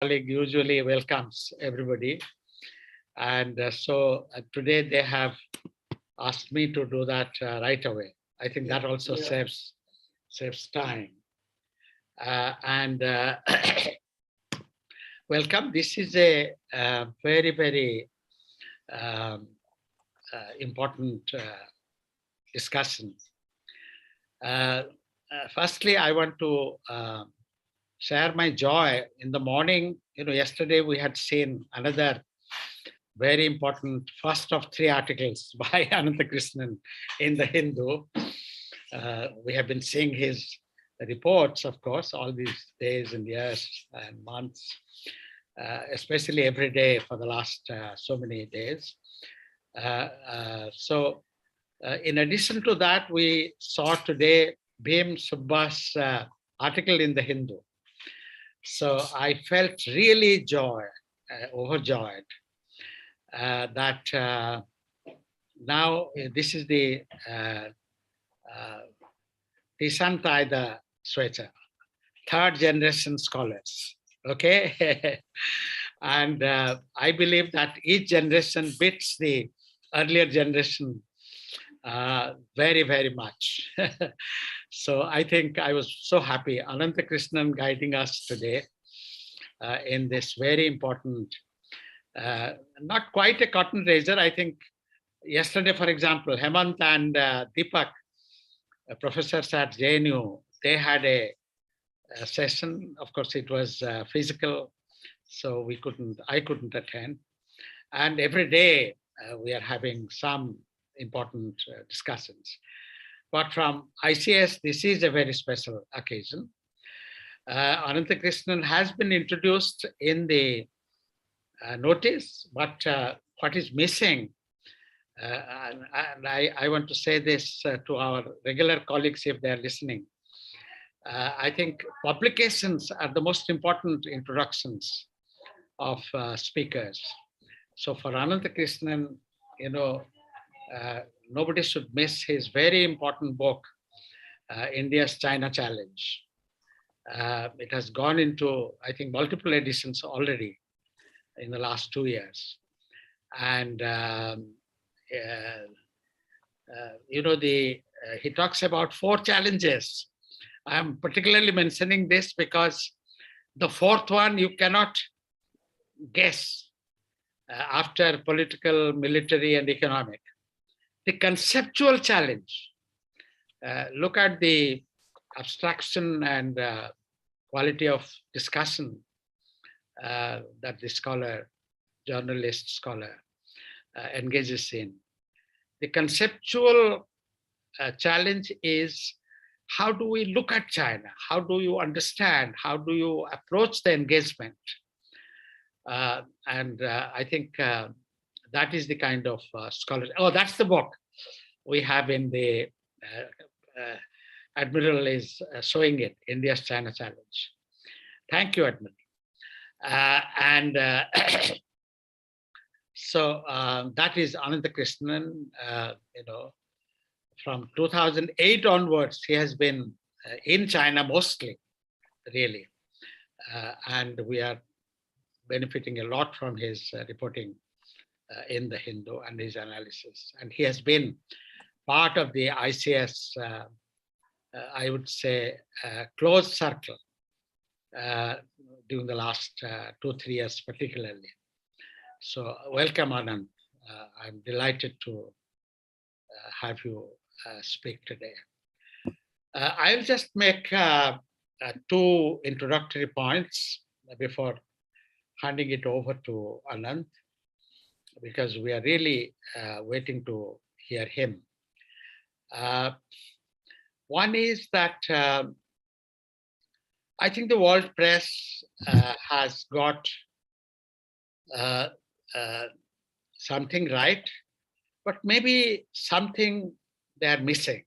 colleague usually welcomes everybody. And today they have asked me to do that right away. I think that also saves time. And welcome. This is a very, very important discussion. Firstly, I want to share my joy. In the morning, yesterday we had seen another very important first of 3 articles by Ananth Krishnan in the Hindu. We have been seeing his reports, of course, all these days and years and months, especially every day for the last so many days. In addition to that, we saw today Bhim Subba's article in the Hindu. So I felt really overjoyed that now this is the Tisantaida Sweta, third generation scholars. Okay. And I believe that each generation beats the earlier generation very, very much. So I think I was so happy. Ananth Krishnan guiding us today in this very important, not quite a curtain raiser. I think yesterday, for example, Hemant and Deepak, professors at JNU, they had a session. Of course, it was physical, so I couldn't attend. And every day we are having some important discussions. But from ICS, this is a very special occasion. Ananth Krishnan has been introduced in the notice, but what is missing, and I want to say this to our regular colleagues if they're listening, I think publications are the most important introductions of speakers. So for Ananth Krishnan, nobody should miss his very important book, India's China Challenge. It has gone into, I think, multiple editions already in the last 2 years. And, he talks about 4 challenges. I'm particularly mentioning this because the 4th one you cannot guess after political, military, and economic. The conceptual challenge. Look at the abstraction and quality of discussion that the journalist scholar engages in. The conceptual challenge is, how do we look at China? How do you understand? How do you approach the engagement? I think that is the kind of scholar. Oh, that's the book we have in the Admiral is showing it, India's China Challenge. Thank you, Admiral. So that is Ananth Krishnan. From 2008 onwards, he has been in China mostly, really. And we are benefiting a lot from his reporting in the Hindu and his analysis. And he has been part of the ICS, I would say, closed circle during the last 2-3 years particularly. So welcome, Ananth. I'm delighted to have you speak today. I'll just make 2 introductory points before handing it over to Ananth, because we are really waiting to hear him. One is that I think the world press has got something right, but maybe something they're missing.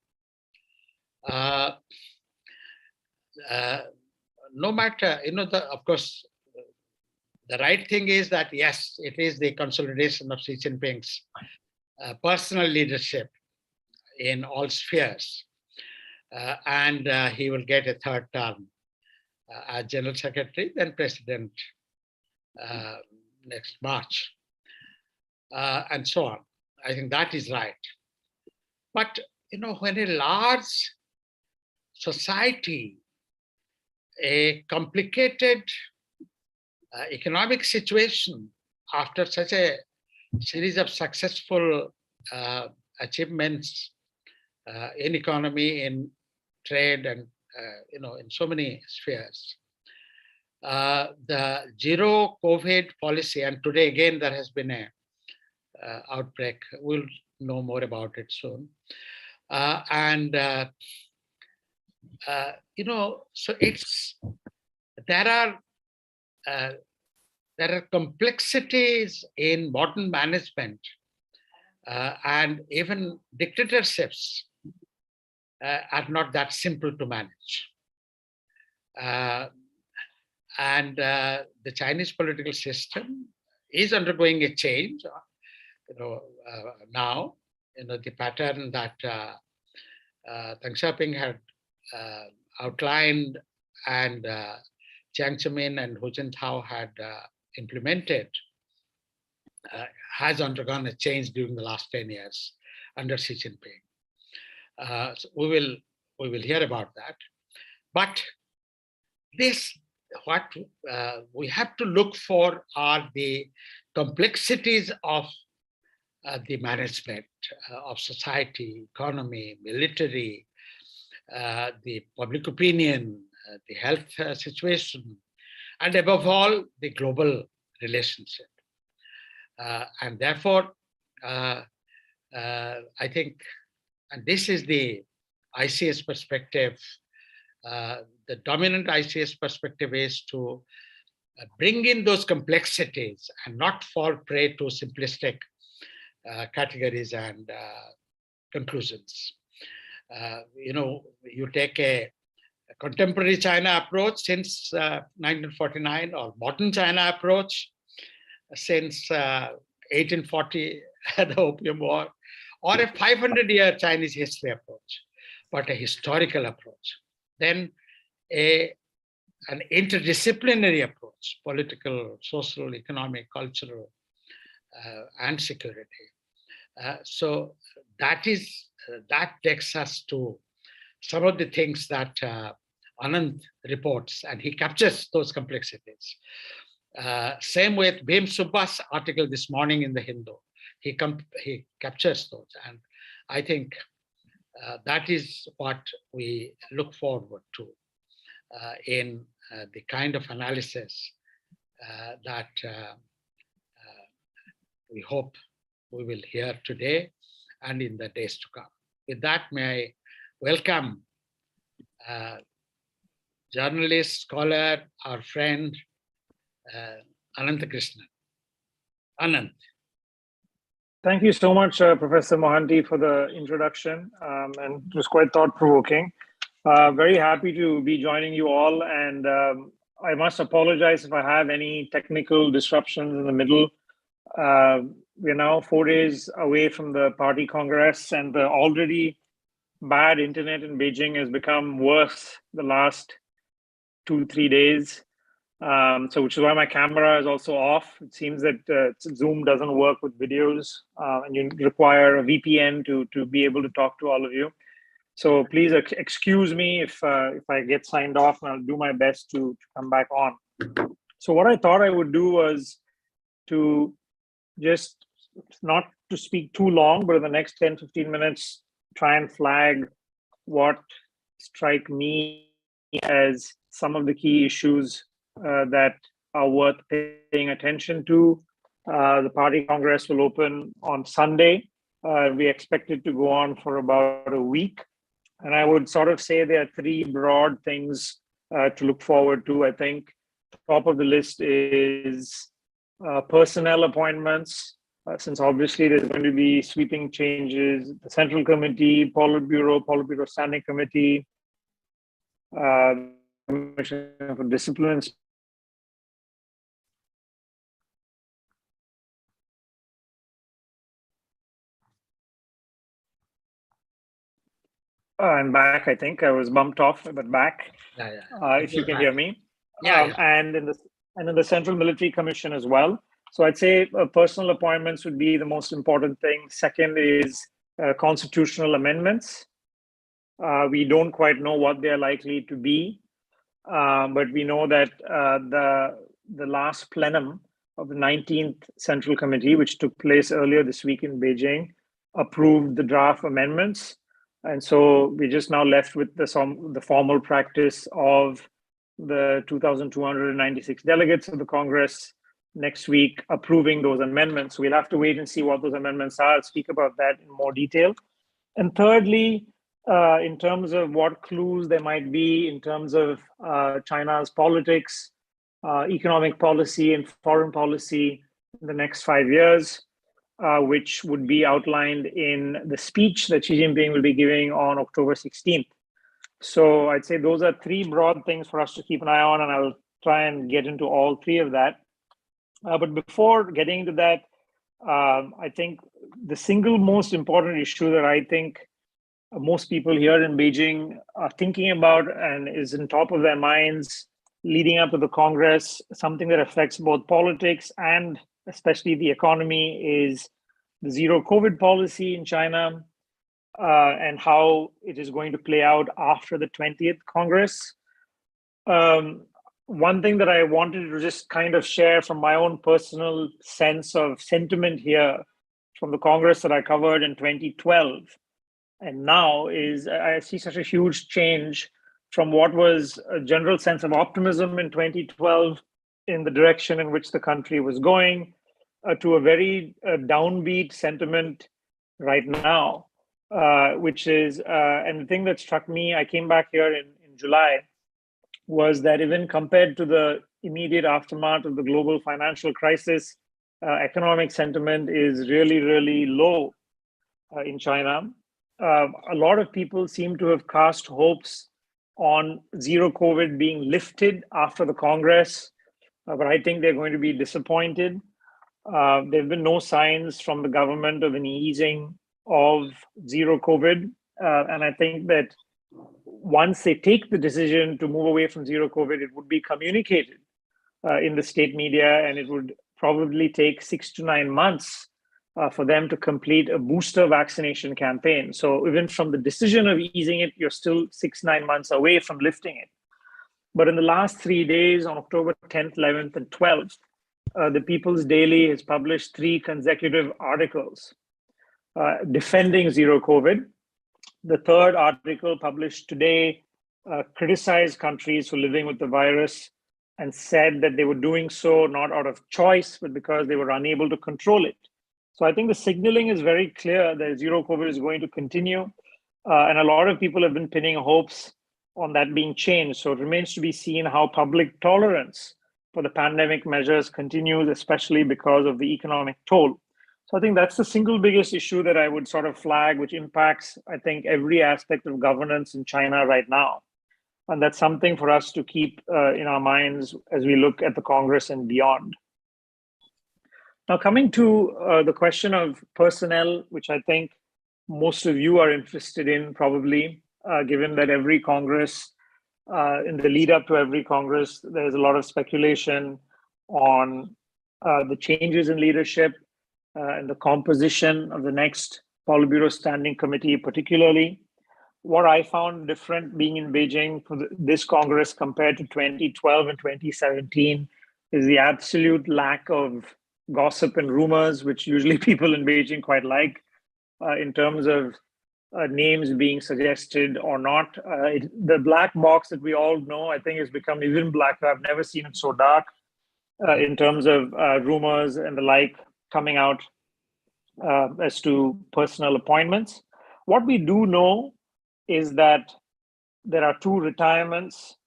No matter, of course, the right thing is that, yes, it is the consolidation of Xi Jinping's personal leadership in all spheres. And he will get a 3rd term as General Secretary, then President next March, and so on. I think that is right. But when a large society, a complicated economic situation, after such a series of successful achievements in economy, in trade, and in so many spheres, the zero COVID policy, and today again there has been a outbreak. We'll know more about it soon. So there are complexities in modern management, and even dictatorships are not that simple to manage. And the Chinese political system is undergoing a change. Now, the pattern that Deng Xiaoping had outlined and Jiang Zemin and Hu Jintao had implemented has undergone a change during the last 10 years under Xi Jinping. So we will hear about that. But what we have to look for are the complexities of the management of society, economy, military, the public opinion, the health situation, and above all, the global relationship. And therefore, I think, and this is the ICS perspective, the dominant ICS perspective is to bring in those complexities and not fall prey to simplistic categories and conclusions. You take a contemporary China approach since 1949, or modern China approach since 1840, the Opium War, or a 500-year Chinese history approach, but a historical approach. Then an interdisciplinary approach, political, social, economic, cultural, and security. So that takes us to some of the things that Ananth reports, and he captures those complexities. Same with Bhim Subba's article this morning in the Hindu. He captures those, and I think that is what we look forward to in the kind of analysis that we hope we will hear today and in the days to come. With that, may I welcome journalist, scholar, our friend, Ananth Krishnan. Ananth. Thank you so much, Professor Mohanty, for the introduction, and it was quite thought-provoking. Very happy to be joining you all, and I must apologize if I have any technical disruptions in the middle. We're now 4 days away from the party congress, and the already bad internet in Beijing has become worse the last 2-3 days. So which is why my camera is also off. It seems that Zoom doesn't work with videos, and you require a VPN to be able to talk to all of you. So please excuse me if I get signed off, and I'll do my best to come back on. So what I thought I would do was to just not to speak too long, but in the next 10-15 minutes, try and flag what strike me as some of the key issues that are worth paying attention to. The party congress will open on Sunday. We expect it to go on for about a week. And I would sort of say there are 3 broad things to look forward to. I think top of the list is personnel appointments, since obviously there's going to be sweeping changes. The Central Committee, Politburo Standing Committee, Commission for Discipline. I'm back. I think I was bumped off, but back. Yeah. If you can hear me. Yeah. And in the and then the Central Military Commission as well. So I'd say personal appointments would be the most important thing. Second is constitutional amendments. We don't quite know what they're likely to be, but we know that the last plenum of the 19th Central Committee, which took place earlier this week in Beijing, approved the draft amendments. And so we're just now left with the formal practice of the 2,296 delegates of the Congress next week approving those amendments. We'll have to wait and see what those amendments are. I'll speak about that in more detail. And thirdly, in terms of what clues there might be in terms of China's politics, economic policy, and foreign policy in the next 5 years, which would be outlined in the speech that Xi Jinping will be giving on October 16th. So I'd say those are three broad things for us to keep an eye on, and I'll try and get into all three of that. But before getting into that, I think the single most important issue that I think most people here in Beijing are thinking about and is on top of their minds leading up to the Congress, something that affects both politics and especially the economy, is the zero COVID policy in China and how it is going to play out after the 20th Congress. One thing that I wanted to just kind of share from my own personal sense of sentiment here from the Congress that I covered in 2012 and now is I see such a huge change from what was a general sense of optimism in 2012 in the direction in which the country was going to a very downbeat sentiment right now, which is, and the thing that struck me, I came back here in July, was that even compared to the immediate aftermath of the global financial crisis, economic sentiment is really, really low in China. A lot of people seem to have cast hopes on zero COVID being lifted after the Congress, but I think they're going to be disappointed. There have been no signs from the government of any easing of zero COVID. And I think that once they take the decision to move away from zero COVID, it would be communicated in the state media, and it would probably take 6 to 9 months for them to complete a booster vaccination campaign. So even from the decision of easing it, you're still 6, 9 months away from lifting it. But in the last 3 days, on October 10th, 11th, and 12th, the People's Daily has published 3 consecutive articles defending zero COVID. The third article published today criticized countries for living with the virus and said that they were doing so not out of choice, but because they were unable to control it. So I think the signaling is very clear that zero COVID is going to continue. And a lot of people have been pinning hopes on that being changed. So it remains to be seen how public tolerance for the pandemic measures continues, especially because of the economic toll. So I think that's the single biggest issue that I would sort of flag, which impacts, I think, every aspect of governance in China right now. And that's something for us to keep in our minds as we look at the Congress and beyond. Now, coming to the question of personnel, which I think most of you are interested in, probably, given that every Congress, in the lead up to every Congress, there's a lot of speculation on the changes in leadership and the composition of the next Politburo Standing Committee, particularly. What I found different being in Beijing for this Congress compared to 2012 and 2017 is the absolute lack of gossip and rumors, which usually people in Beijing quite like, in terms of names being suggested or not. The black box that we all know, I think, has become even blacker. I've never seen it so dark in terms of rumors and the like coming out as to personal appointments. What we do know is that there are 2 retirements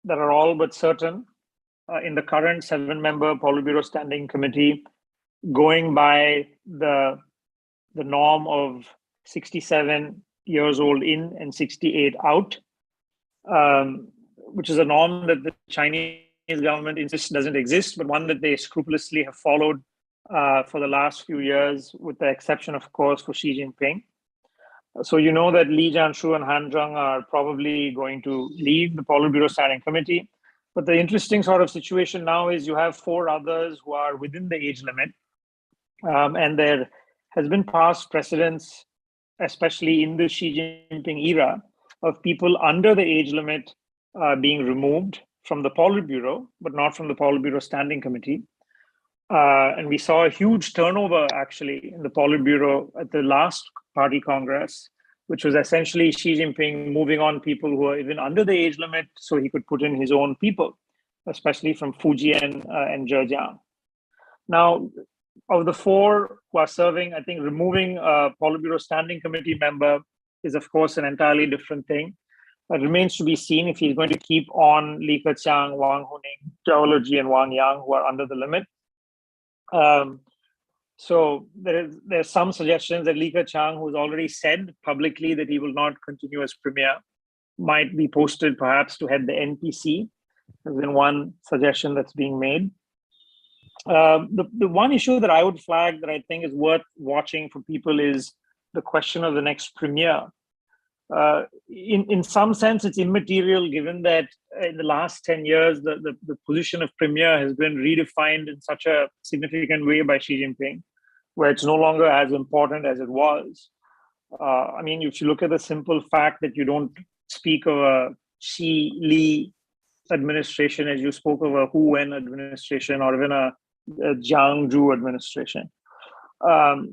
that are all but certain in the current 7-member Politburo Standing Committee, going by the norm of 67 years old in and 68 out, which is a norm that the Chinese government insists doesn't exist, but one that they scrupulously have followed for the last few years, with the exception, of course, for Xi Jinping. So you know that Li Jianshu and Han Zheng are probably going to leave the Politburo Standing Committee. But the interesting sort of situation now is you have 4 others who are within the age limit. And there has been past precedents, especially in the Xi Jinping era, of people under the age limit being removed from the Politburo, but not from the Politburo Standing Committee. And we saw a huge turnover actually in the Politburo at the last party congress, which was essentially Xi Jinping moving on people who are even under the age limit so he could put in his own people, especially from Fujian and Zhejiang. Now, of the 4 who are serving, I think removing a Politburo Standing Committee member is, of course, an entirely different thing. It remains to be seen if he's going to keep on Li Keqiang, Wang Huning, Zhao Leji, and Wang Yang, who are under the limit. So there's some suggestions that Li Keqiang, who's already said publicly that he will not continue as premier, might be posted perhaps to head the NPC. There's been one suggestion that's being made. The one issue that I would flag that I think is worth watching for people is the question of the next premier. In some sense, it's immaterial given that in the last 10 years, the position of premier has been redefined in such a significant way by Xi Jinping, where it's no longer as important as it was. I mean, if you look at the simple fact that you don't speak of a Xi-Li administration as you spoke of a Hu-Wen administration or even a Jiang-Zhu administration.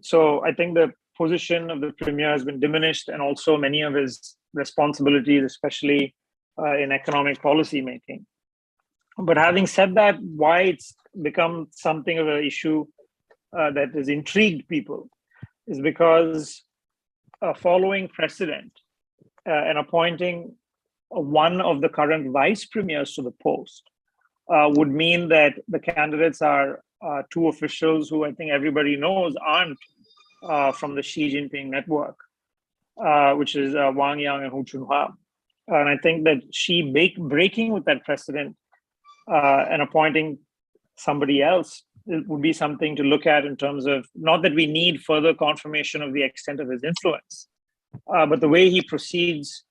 So I think the position of the premier has been diminished, and also many of his responsibilities, especially in economic policy making. But having said that, why it's become something of an issue that has intrigued people is because following precedent and appointing one of the current vice premiers to the post would mean that the candidates are 2 officials who I think everybody knows aren't from the Xi Jinping network, which is Wang Yang and Hu Chunhua. And I think that Xi breaking with that precedent and appointing somebody else, it would be something to look at in terms of, not that we need further confirmation of the extent of his influence, but the way he proceeds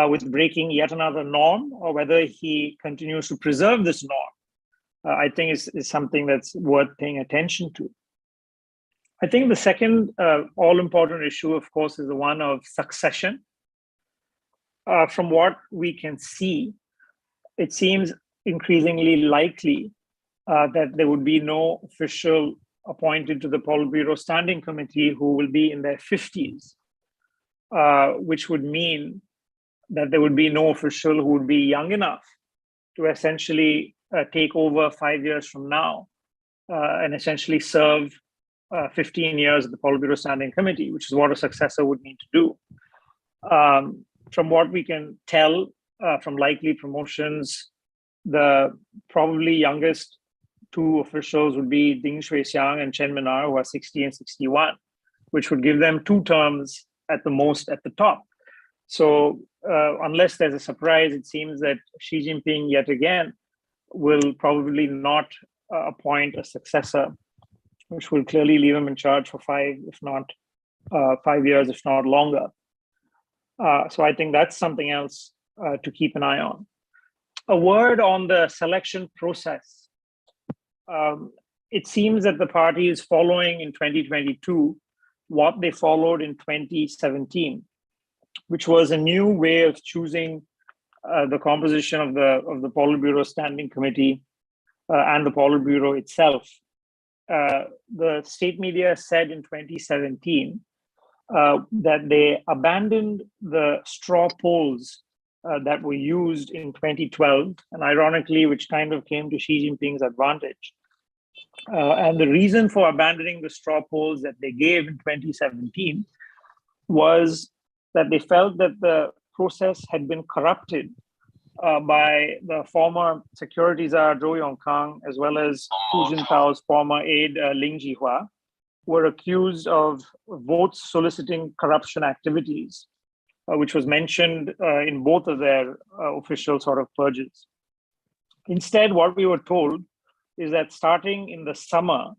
with breaking yet another norm, or whether he continues to preserve this norm, I think is something that's worth paying attention to. I think the second all-important issue, of course, is the one of succession. From what we can see, it seems increasingly likely that there would be no official appointed to the Politburo Standing Committee who will be in their 50s, which would mean that there would be no official who would be young enough to essentially take over 5 years from now and essentially serve 15 years at the Politburo Standing Committee, which is what a successor would need to do. From what we can tell from likely promotions, the probably youngest 2 officials would be Ding Shuixiang and Chen Minar, who are 60 and 61, which would give them 2 terms at the most at the top. So unless there's a surprise, it seems that Xi Jinping yet again will probably not appoint a successor, which will clearly leave him in charge for 5 years, if not longer. So I think that's something else to keep an eye on. A word on the selection process. It seems that the party is following in 2022 what they followed in 2017, which was a new way of choosing the composition of the Politburo Standing Committee and the Politburo itself. The state media said in 2017 that they abandoned the straw polls that were used in 2012, and ironically, which kind of came to Xi Jinping's advantage. And the reason for abandoning the straw polls that they gave in 2017 was that they felt that the process had been corrupted by the former security czar Zhou Yongkang, as well as Hu Jintao's former aide Ling Jihua, were accused of votes soliciting corruption activities, which was mentioned in both of their official sort of purges. Instead, what we were told is that starting in the summer,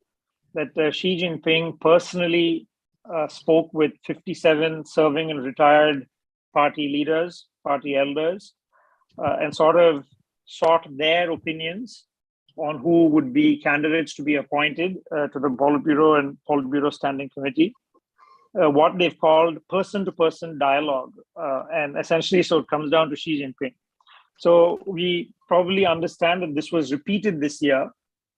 that Xi Jinping personally spoke with 57 serving and retired party leaders, party elders, and sort of sought their opinions on who would be candidates to be appointed to the Politburo and Politburo Standing Committee, what they've called person-to-person dialogue. And essentially, so it comes down to Xi Jinping. So we probably understand that this was repeated this year,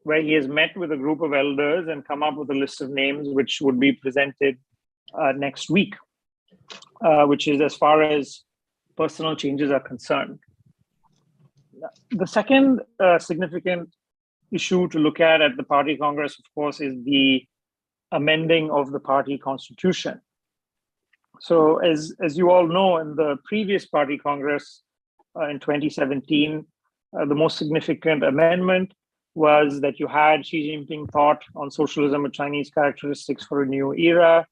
where he has met with a group of elders and come up with a list of names which would be presented next week, which is as far as personal changes are concerned. The second significant issue to look at the party congress, of course, is the amending of the party constitution. So as you all know, in the previous party congress in 2017, the most significant amendment was that you had Xi Jinping thought on socialism and Chinese characteristics for a new era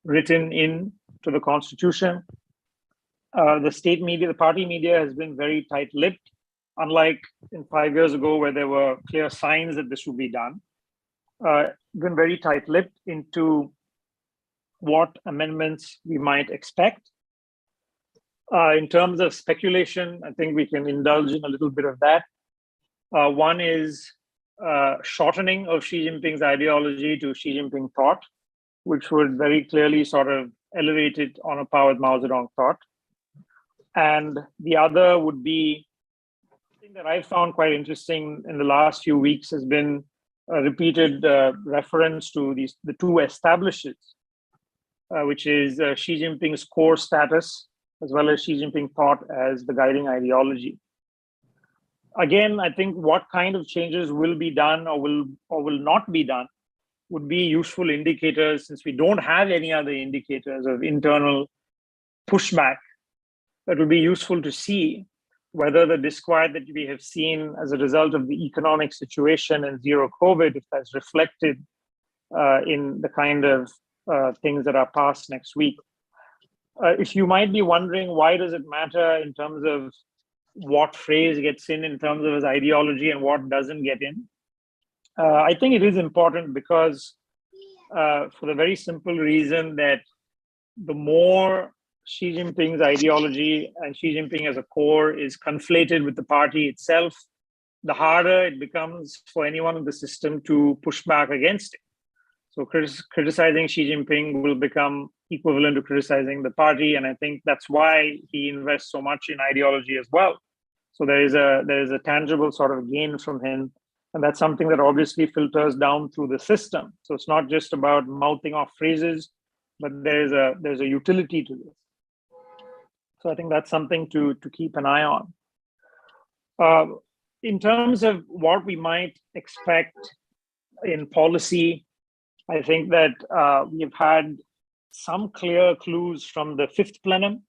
written into the constitution. The state media, the party media has been very tight-lipped, unlike in 5 years ago where there were clear signs that this would be done. Been very tight-lipped into what amendments we might expect. In terms of speculation, I think we can indulge in a little bit of that. One is shortening of Xi Jinping's ideology to Xi Jinping thought, which would very clearly sort of elevate it on a par with Mao Zedong thought. And the other would be, something that I found quite interesting in the last few weeks has been a repeated reference to the two establishes, which is Xi Jinping's core status, as well as Xi Jinping thought as the guiding ideology. Again, I think what kind of changes will be done or will not be done would be useful indicators, since we don't have any other indicators of internal pushback. That would be useful to see whether the disquiet that we have seen as a result of the economic situation and zero COVID, if that's reflected in the kind of things that are passed next week. If you might be wondering, why does it matter in terms of what phrase gets in terms of his ideology and what doesn't get in? I think it is important because for the very simple reason that the more Xi Jinping's ideology and Xi Jinping as a core is conflated with the party itself, the harder it becomes for anyone in the system to push back against it. So criticizing Xi Jinping will become equivalent to criticizing the party, and I think that's why he invests so much in ideology as well. So there is a tangible sort of gain from him, and that's something that obviously filters down through the system. So it's not just about mouthing off phrases, but there's a utility to this. So I think that's something to keep an eye on. In terms of what we might expect in policy, I think that we've had some clear clues from the 5th plenum,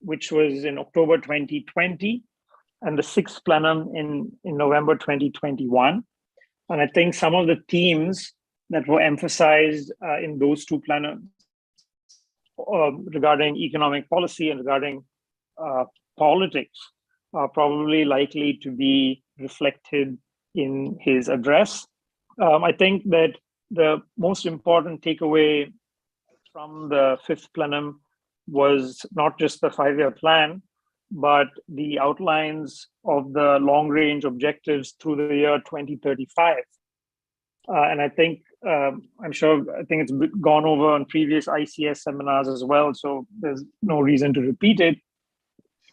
which was in October 2020, and the 6th plenum in November 2021. And I think some of the themes that were emphasized in those two plenums regarding economic policy and regarding politics are probably likely to be reflected in his address. I think that the most important takeaway from the 5th plenum was not just the 5-year plan, but the outlines of the long-range objectives through the year 2035. And I think, I think it's gone over on previous ICS seminars as well, so there's no reason to repeat it.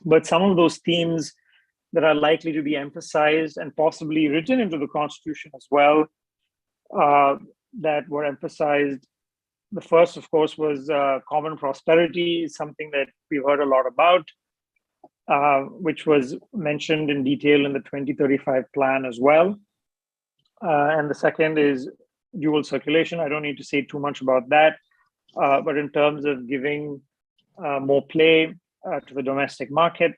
But some of those themes that are likely to be emphasized and possibly written into the Constitution as well, that were emphasized. The first, of course, was common prosperity, something that we've heard a lot about, which was mentioned in detail in the 2035 plan as well. And the second is dual circulation. I don't need to say too much about that, but in terms of giving more play to the domestic market.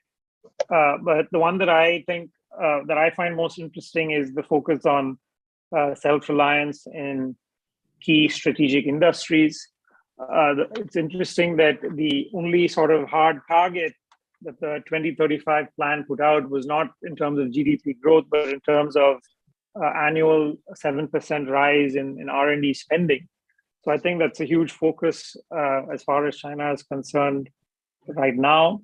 But the one that I think that I find most interesting is the focus on self-reliance in key strategic industries. It's interesting that the only sort of hard target that the 2035 plan put out was not in terms of GDP growth, but in terms of annual 7% rise in R&D spending. So I think that's a huge focus as far as China is concerned right now.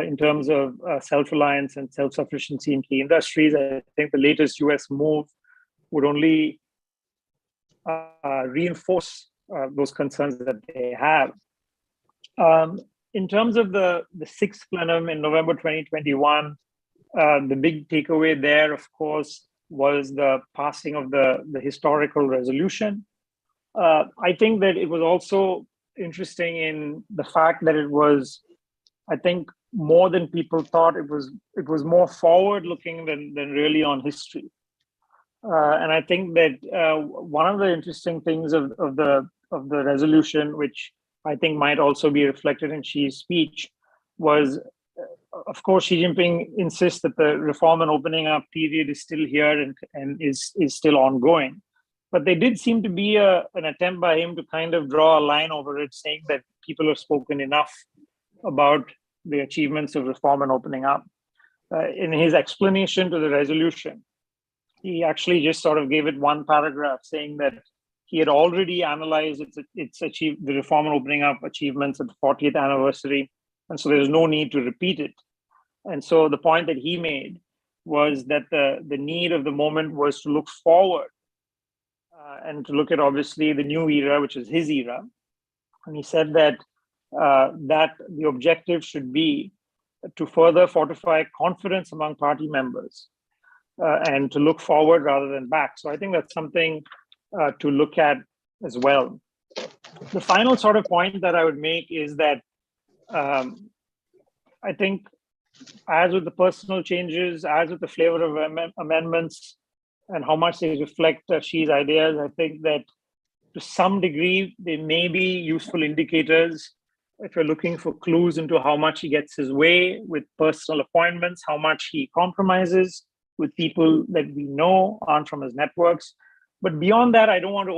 in terms of self-reliance and self-sufficiency in key industries. I think the latest US move would only reinforce those concerns that they have. In terms of the sixth plenum in November 2021, the big takeaway there, of course, was the passing of the historical resolution. I think that it was also interesting in the fact that it was, I think, more than people thought. It was more forward-looking than really on history. And I think that one of the interesting things of the resolution, which I think might also be reflected in Xi's speech, was, of course, Xi Jinping insists that the reform and opening up period is still here and is still ongoing. But there did seem to be an attempt by him to kind of draw a line over it, saying that people have spoken enough about the achievements of reform and opening up. In his explanation to the resolution, he actually just sort of gave it one paragraph, saying that he had already analyzed its achieved the reform and opening up achievements at the 40th anniversary, and so there's no need to repeat it. And so the point that he made was that the need of the moment was to look forward and to look at, obviously, the new era, which is his era. And he said that that the objective should be to further fortify confidence among party members and to look forward rather than back. So I think that's something to look at as well. The final sort of point that I would make is that I think, as with the personal changes, as with the flavor of amendments and how much they reflect Xi's ideas, I think that to some degree, they may be useful indicators if you're looking for clues into how much he gets his way with personal appointments, how much he compromises with people that we know aren't from his networks. But beyond that, I don't want to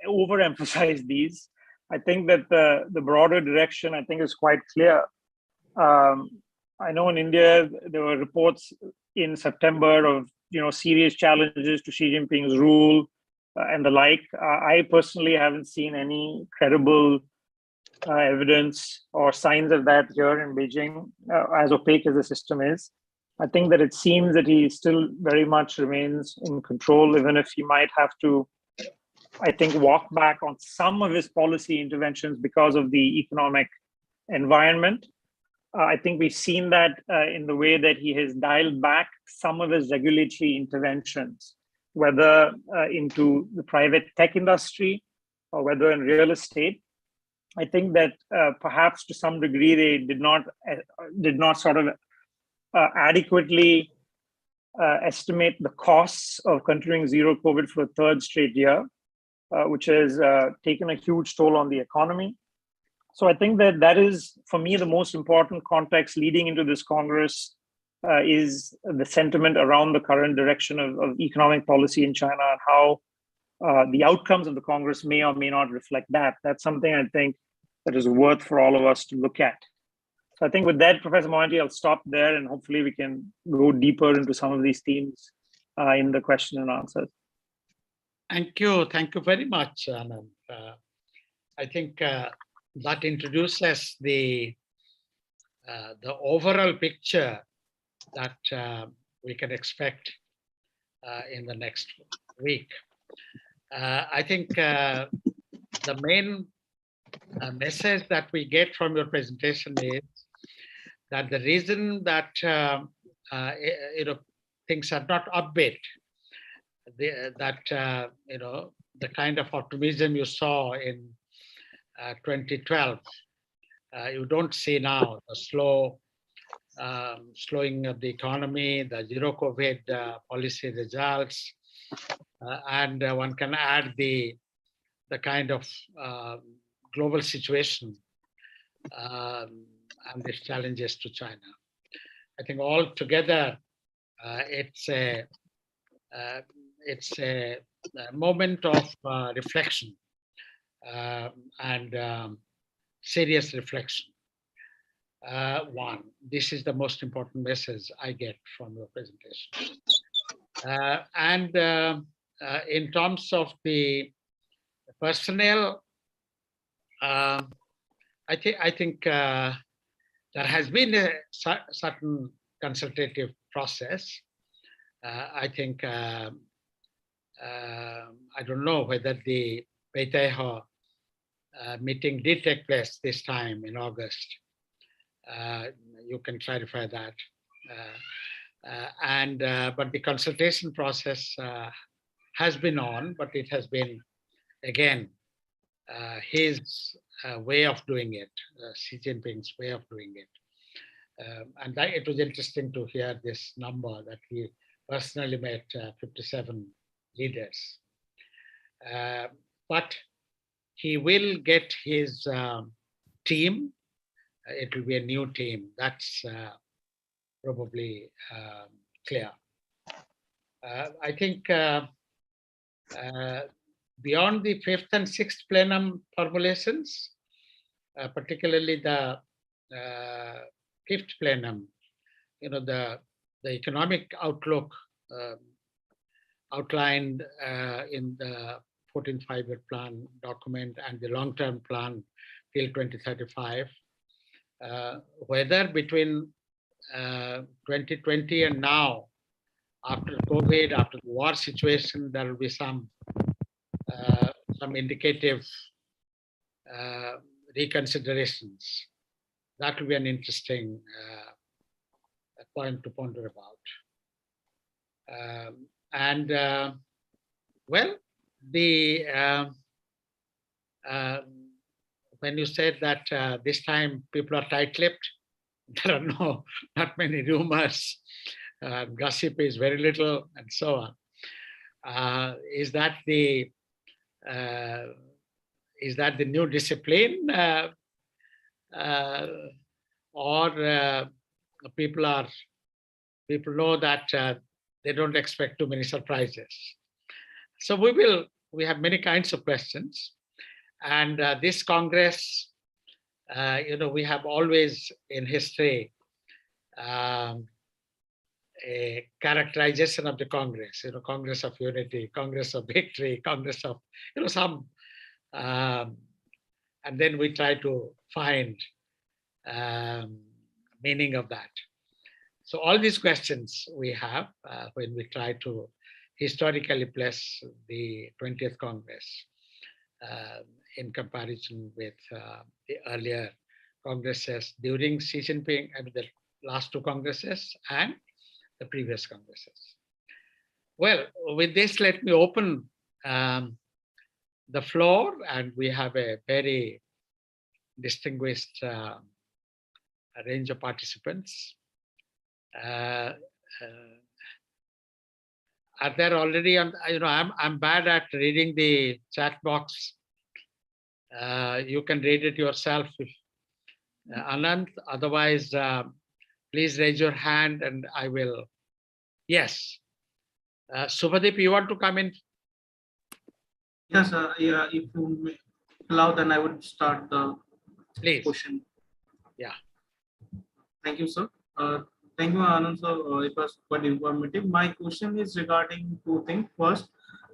overemphasize these. I think that the broader direction, I think, is quite clear. I know in India, there were reports in September of serious challenges to Xi Jinping's rule and the like. I personally haven't seen any credible evidence or signs of that here in Beijing, as opaque as the system is. I think that it seems that he still very much remains in control, even if he might have to, I think, walk back on some of his policy interventions because of the economic environment. I think we've seen that in the way that he has dialed back some of his regulatory interventions, whether into the private tech industry or whether in real estate. I think that perhaps to some degree they did not sort of adequately estimate the costs of continuing zero COVID for a third straight year, which has taken a huge toll on the economy. So I think that is, for me, the most important context leading into this Congress is the sentiment around the current direction of economic policy in China and how the outcomes of the Congress may or may not reflect that. That's something I think that is worth for all of us to look at. So I think with that, Professor Mohanty, I'll stop there and hopefully we can go deeper into some of these themes in the question and answers. Thank you very much, Ananth. I think that introduces the overall picture that we can expect in the next week. I think the main message that we get from your presentation is that the reason that things are not upbeat, the kind of optimism you saw in 2012, you don't see now the slowing of the economy, the zero COVID policy results, and one can add the kind of global situation and its challenges to China. I think altogether, it's a moment of reflection and serious reflection. This is the most important message I get from your presentation. In terms of the personnel, I think there has been a certain consultative process. I think, I don't know whether the Beitaiho meeting did take place this time in August. You can clarify that. But the consultation process has been on, but it has been, again, his way of doing it, Xi Jinping's way of doing it. And it was interesting to hear this number that he personally met 57 leaders. But he will get his team. It will be a new team. That's probably clear. I think beyond the fifth and sixth plenum formulations, particularly the fifth plenum, the economic outlook outlined in the 14th five-year plan document and the long-term plan till 2035, whether between 2020 and now, after COVID, after the war situation, there will be some indicative reconsiderations. That will be an interesting point to ponder about. Well, when you said that this time people are tight-lipped, there are not many rumors. Gossip is very little, and so on. Is that the new discipline, or people know that they don't expect too many surprises? So we have many kinds of questions, and this Congress, we have always in history a characterization of the Congress, Congress of Unity, Congress of Victory, Congress of, some, and then we try to find meaning of that. So all these questions we have when we try to historically place the 20th Congress in comparison with the earlier Congresses during Xi Jinping, the last two Congresses and the previous Congresses. Well, with this, let me open the floor, and we have a very distinguished range of participants. Are there already on, I'm bad at reading the chat box. You can read it yourself, Ananth. Otherwise, please raise your hand and I will. Yes. Subhadeep, you want to come in? Yes, yeah, if you allow, then I would start the question. Yeah. Thank you, sir. Thank you, Anand, sir. It was quite informative. My question is regarding two things. First,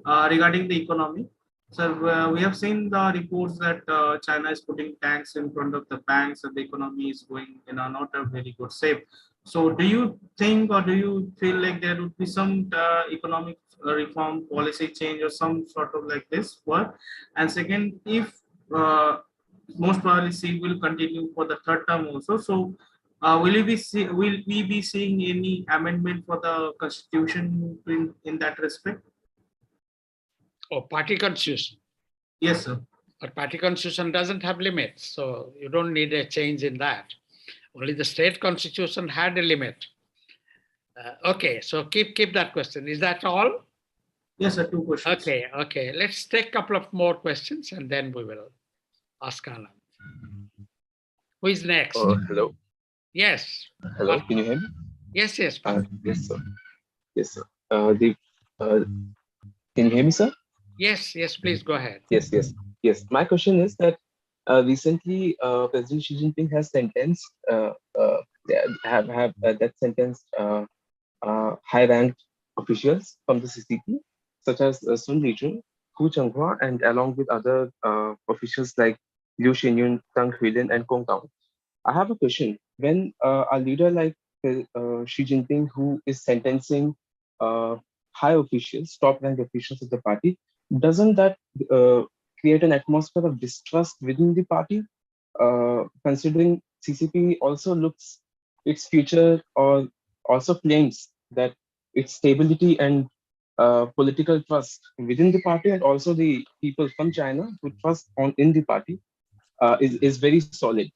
regarding the economy. Sir, we have seen the reports that China is putting tanks in front of the banks and the economy is going in a not a very good shape. So do you think, or do you feel like there would be some economic reform policy change or some sort of like this work? And second, if most probably Xi will continue for the third term also, so will we be seeing any amendment for the constitution in that respect? Oh, party constitution. Yes, sir. But party constitution doesn't have limits, so you don't need a change in that. Only the state constitution had a limit. Okay, so keep that question. Is that all? Yes, sir. Two questions. Okay. Let's take a couple of more questions and then we will ask Anand. Who is next? Hello. Yes. Hello. Can you hear me? Yes. Yes, sir. Yes, sir. Can you hear me, sir? Yes. Please go ahead. Yes. My question is that recently President Xi Jinping has sentenced high-ranked officials from the CCP, such as Sun Lijun, Hu Chenghua, and along with other officials like Liu Xinyun, Tang Huilin, and Gong Dao. I have a question. when a leader like Xi Jinping, who is sentencing high officials, top rank officials of the party, doesn't that create an atmosphere of distrust within the party? Considering CCP also looks its future, or also claims that its stability and political trust within the party, and also the people from China who trust in the party is very solid.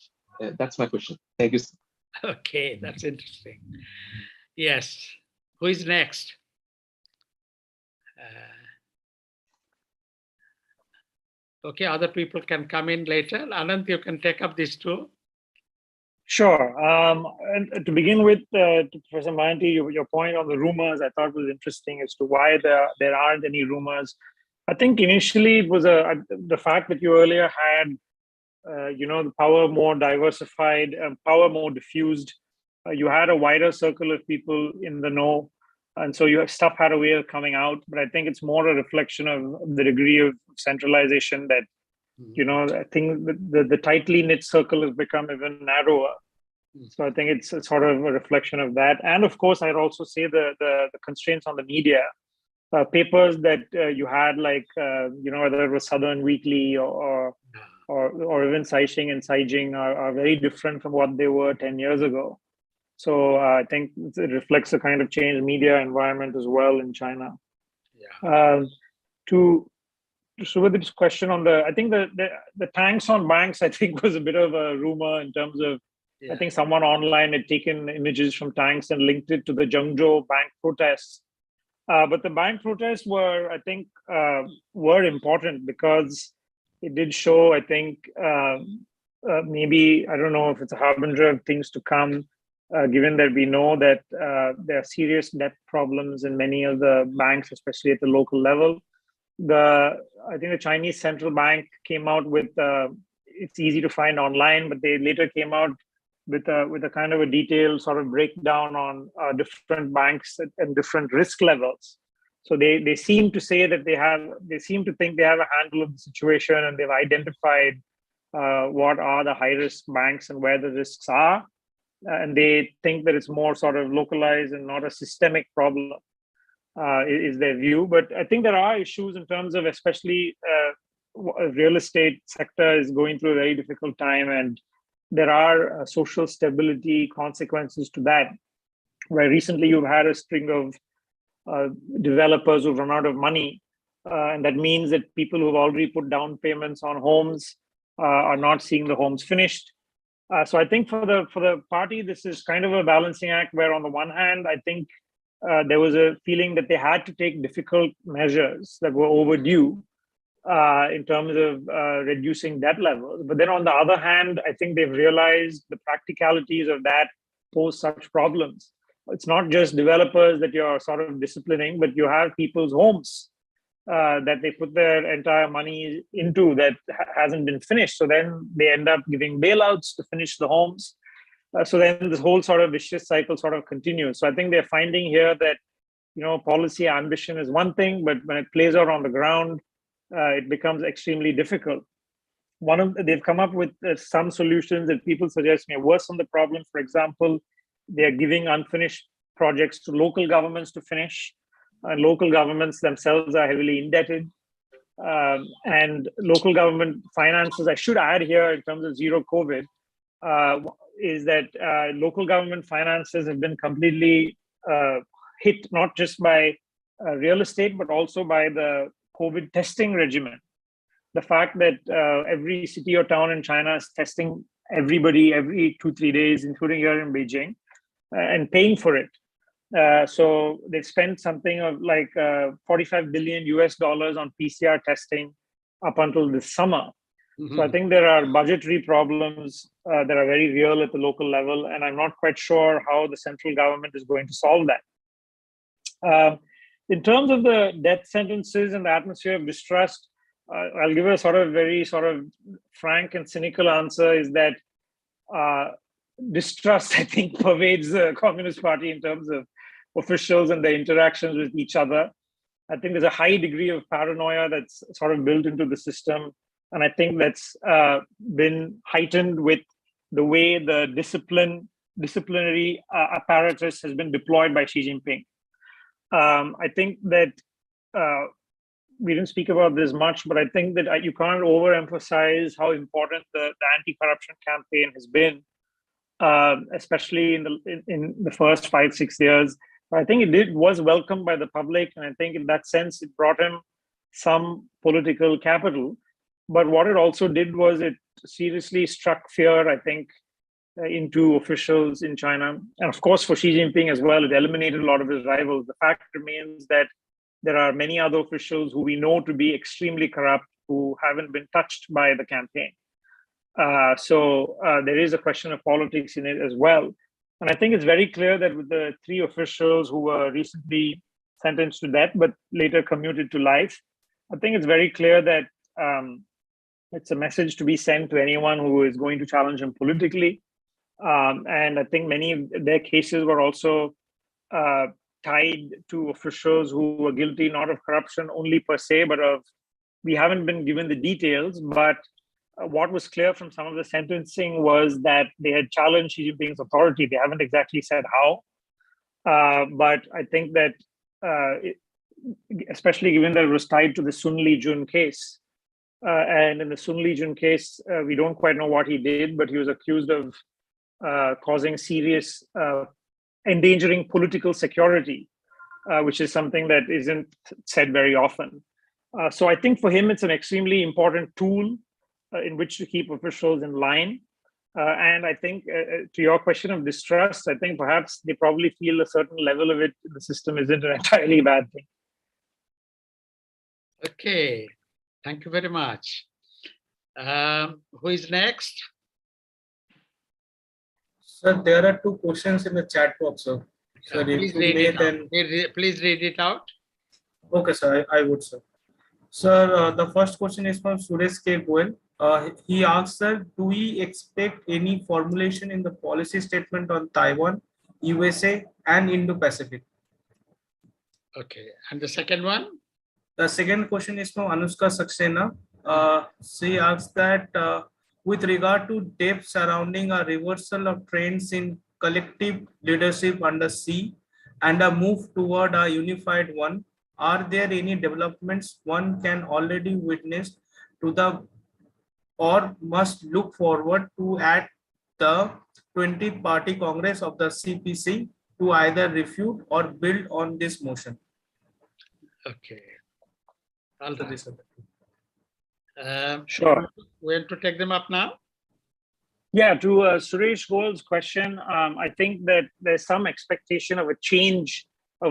That's my question. Thank you, sir. Okay, that's interesting. Yes. Who is next? Okay, other people can come in later. Ananth, you can take up these two. Sure. And to begin with, to Professor Mohanty, your point on the rumors I thought was interesting as to why there aren't any rumors. I think initially it was the fact that you earlier had, the power more diversified, power more diffused. You had a wider circle of people in the know, and so stuff had a way of coming out. But I think it's more a reflection of the degree of centralization that, I think the tightly knit circle has become even narrower. So I think it's sort of a reflection of that. And of course, I'd also say the constraints on the media. Papers that you had, like, whether it was Southern Weekly or even Caixing and Caijing are very different from what they were 10 years ago. So I think it reflects a kind of changed media environment as well in China. Yeah. So with this question on I think the tanks on banks, I think, was a bit of a rumor in terms of, I think someone online had taken images from tanks and linked it to the Zhengzhou bank protests. But the bank protests were, I think, were important because it did show, I think, maybe, I don't know if it's a harbinger of things to come, given that we know that there are serious debt problems in many of the banks, especially at the local level. I think the Chinese central bank came out with, it's easy to find online, but they later came out with a kind of a detailed sort of breakdown on different banks and different risk levels. So they seem to say that they seem to think they have a handle of the situation, and they've identified what are the high risk banks and where the risks are. And they think that it's more sort of localized and not a systemic problem, is their view. But I think there are issues in terms of, especially real estate sector is going through a very difficult time, and there are social stability consequences to that, where recently you've had a string of developers who've run out of money. And that means that people who've already put down payments on homes are not seeing the homes finished. So I think for the party, this is kind of a balancing act where, on the one hand, I think there was a feeling that they had to take difficult measures that were overdue in terms of reducing debt levels. But then on the other hand, I think they've realized the practicalities of that pose such problems. It's not just developers that you're sort of disciplining, but you have people's homes that they put their entire money into that hasn't been finished. So then they end up giving bailouts to finish the homes. So then this whole sort of vicious cycle sort of continues. So I think they're finding here that, policy ambition is one thing, but when it plays out on the ground, it becomes extremely difficult. They've come up with some solutions that people suggest may worsen the problem. For example, they're giving unfinished projects to local governments to finish. And local governments themselves are heavily indebted. And local government finances, I should add here in terms of zero COVID, is that local government finances have been completely hit, not just by real estate, but also by the COVID testing regimen. The fact that every city or town in China is testing everybody every 2-3 days, including here in Beijing, and paying for it. So they spent something of like $45 billion on PCR testing up until this summer. Mm-hmm. So I think there are budgetary problems that are very real at the local level, and I'm not quite sure how the central government is going to solve that. In terms of the death sentences and the atmosphere of distrust, I'll give a very frank and cynical answer, is that distrust, I think, pervades the Communist Party in terms of officials and their interactions with each other. I think there's a high degree of paranoia that's sort of built into the system. And I think that's been heightened with the way the disciplinary apparatus has been deployed by Xi Jinping. I think that we didn't speak about this much, but I think that you can't overemphasize how important the anti-corruption campaign has been, especially in the first 5-6 years. I think it was welcomed by the public, and I think in that sense it brought him some political capital. But what it also did was it seriously struck fear, I think, into officials in China. And of course, for Xi Jinping as well, it eliminated a lot of his rivals. The fact remains that there are many other officials who we know to be extremely corrupt who haven't been touched by the campaign. So there is a question of politics in it as well. And I think it's very clear that with the 3 officials who were recently sentenced to death, but later commuted to life, I think it's very clear that it's a message to be sent to anyone who is going to challenge him politically. And I think many of their cases were also tied to officials who were guilty not of corruption only per se, but of, we haven't been given the details, but what was clear from some of the sentencing was that they had challenged Xi Jinping's authority. They haven't exactly said how, but I think that especially given that it was tied to the Sun Lijun case. And in the Sun Lijun case, we don't quite know what he did, but he was accused of causing serious, endangering political security, which is something that isn't said very often. So I think for him, it's an extremely important tool in which to keep officials in line. And I think to your question of distrust, I think perhaps they probably feel a certain level of it in the system isn't an entirely bad thing. Okay, thank you very much. Who is next? Sir, there are 2 questions in the chat box, sir. Sir, Please read it out. Please read it out. Okay, sir, I would, sir. Sir, the first question is from Suresh K. Goel. He asks, sir, do we expect any formulation in the policy statement on Taiwan, USA, and Indo-Pacific? Okay, and the second one? The second question is from Anushka Saxena. She asks that with regard to depth surrounding a reversal of trends in collective leadership under Xi and a move toward a unified one, are there any developments one can already witness to the or must look forward to at the 20th Party Congress of the CPC to either refute or build on this motion? Okay. Sure. We have to take them up now? Yeah, to Suresh Goel's question, I think that there's some expectation of a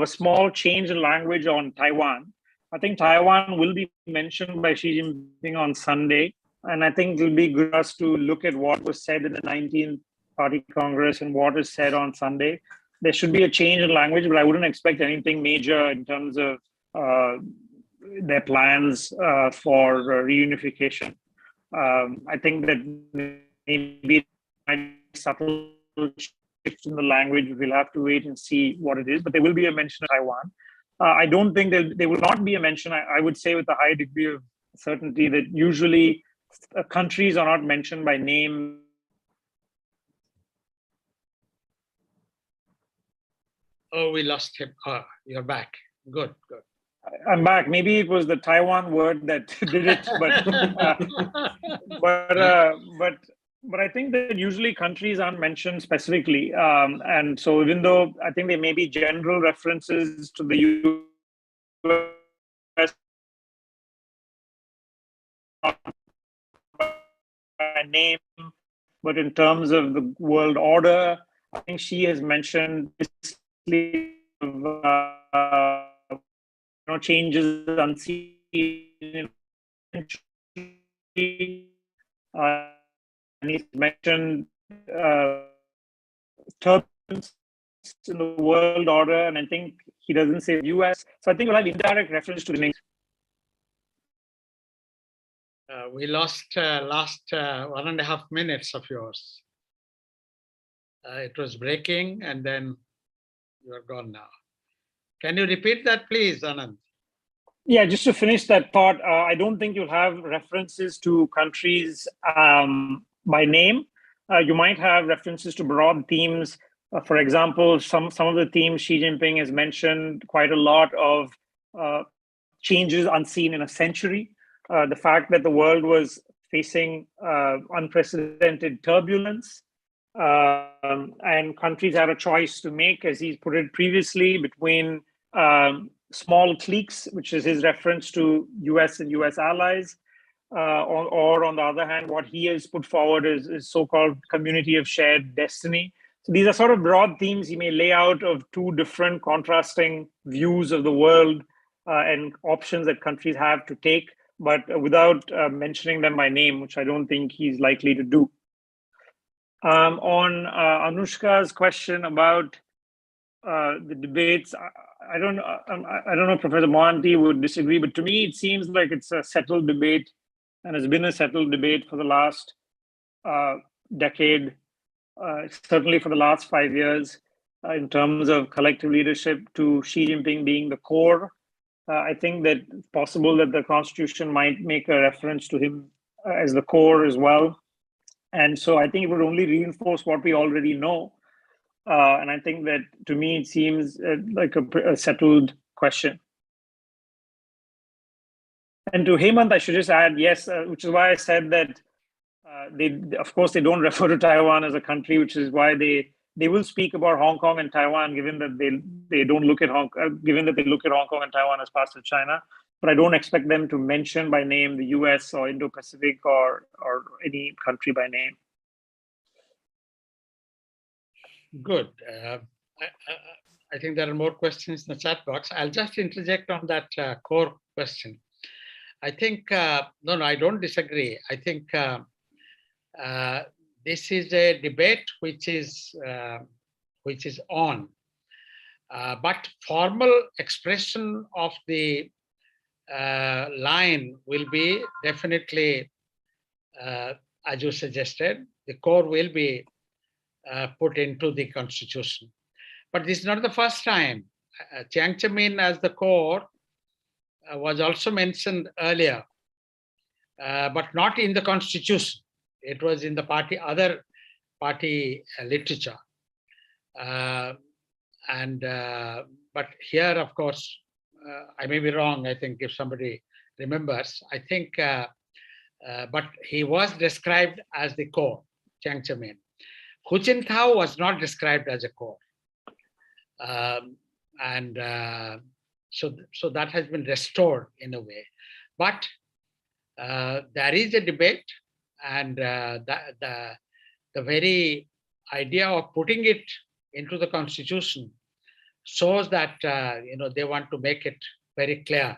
small change in language on Taiwan. I think Taiwan will be mentioned by Xi Jinping on Sunday. And I think it'll be good for us to look at what was said in the 19th Party Congress and what is said on Sunday. There should be a change in language, but I wouldn't expect anything major in terms of their plans for reunification. I think that maybe subtle shift in the language, we'll have to wait and see what it is, but there will be a mention of Taiwan. I don't think there will not be a mention, I would say with a high degree of certainty, that usually countries are not mentioned by name. Oh, we lost him. Oh, you're back. Good, good. I'm back. Maybe it was the Taiwan word that did it, but I think that usually countries aren't mentioned specifically, and so even though I think there may be general references to the U.S. by name, but in terms of the world order, I think she has mentioned changes unseen and he's mentioned turbulence in the world order, and I think he doesn't say US. So I think we'll have indirect reference to the name. We lost last 1.5 minutes of yours. It was breaking and then you're gone now. Can you repeat that, please, Ananth? Yeah, just to finish that thought, I don't think you'll have references to countries by name, You might have references to broad themes. For example, some of the themes Xi Jinping has mentioned quite a lot of changes unseen in a century. The fact that the world was facing unprecedented turbulence, and countries had a choice to make, as he's put it previously, between small cliques, which is his reference to US and US allies, or on the other hand, what he has put forward is so-called community of shared destiny. So these are sort of broad themes he may lay out of two different contrasting views of the world and options that countries have to take, but without mentioning them by name, which I don't think he's likely to do. On Anushka's question about the debates, I don't know if Professor Mohanty would disagree, but to me, it seems like it's a settled debate, and has been a settled debate for the last decade, certainly for the last 5 years, in terms of collective leadership, to Xi Jinping being the core. I think that it's possible that the constitution might make a reference to him as the core as well. And so I think it would only reinforce what we already know. And I think that, to me, it seems like a settled question. And to Hemant, I should just add, yes, which is why I said that of course, they don't refer to Taiwan as a country, which is why they will speak about Hong Kong and Taiwan, given that they don't look at given that they look at Hong Kong and Taiwan as parts of China. But I don't expect them to mention by name the US or Indo-Pacific or any country by name. Good. I think there are more questions in the chat box. I'll just interject on that core question. I think, no, I don't disagree. I think this is a debate which is on, but formal expression of the line will be definitely, as you suggested, the core will be put into the constitution. But this is not the first time. Jiang Zemin as the core was also mentioned earlier, but not in the constitution. It was in the other party literature. But here, of course, I may be wrong. I think if somebody remembers, I think, but he was described as the core, Jiang Zemin. Hu Jintao was not described as a core. So that has been restored in a way. But there is a debate, and the very idea of putting it into the constitution shows that they want to make it very clear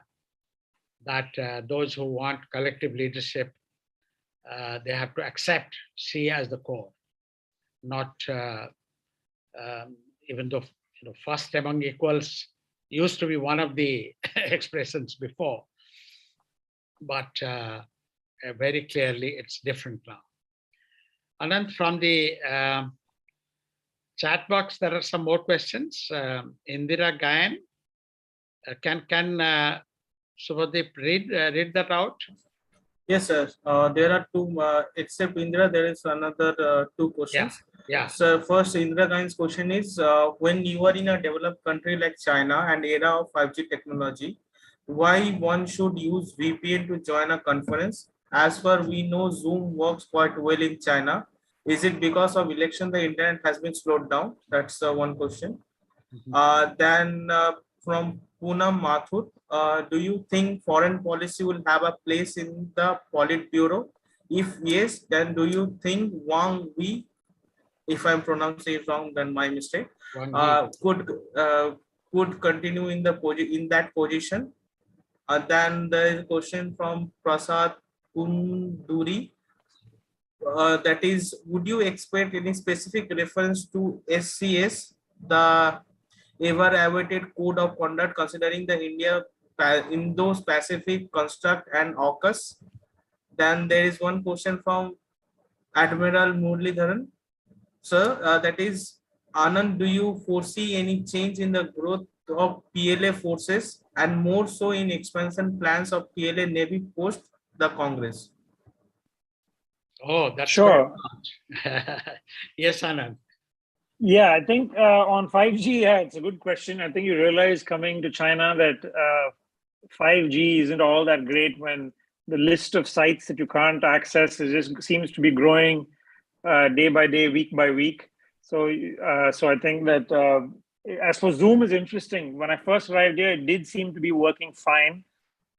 that those who want collective leadership, they have to accept Xi as the core, not even though first among equals used to be one of the expressions before, but very clearly it's different now. Ananth, from the chat box, there are some more questions. Indira Gayan, can Subhadeep read that out? Yes, sir. There are two, except Indira, there is another two questions. Yeah. So first, Indira Gayan's question is, when you are in a developed country like China and era of 5G technology, why one should use VPN to join a conference? As far we know, Zoom works quite well in China. Is it because of election the internet has been slowed down? That's one question. Then from Poonam Mathur, do you think foreign policy will have a place in the Politburo? If yes, then do you think Wang Wei, if I'm pronouncing it wrong, then my mistake, could continue in that position? Then there is a question from Prasad Kunduri. That is, would you expect any specific reference to SCS, the ever-awaited code of conduct, considering the Indo-Pacific construct and AUKUS? Then there is one question from Admiral Muralidharan. Sir, that is, Anand, do you foresee any change in the growth of PLA forces and more so in expansion plans of PLA Navy post the Congress? Oh, that's Sure. Yes, Anand. Yeah, I think on 5G, yeah, it's a good question. I think you realize coming to China that 5G isn't all that great when the list of sites that you can't access just seems to be growing day by day, week by week. So I think that as for Zoom is interesting. When I first arrived here, it did seem to be working fine.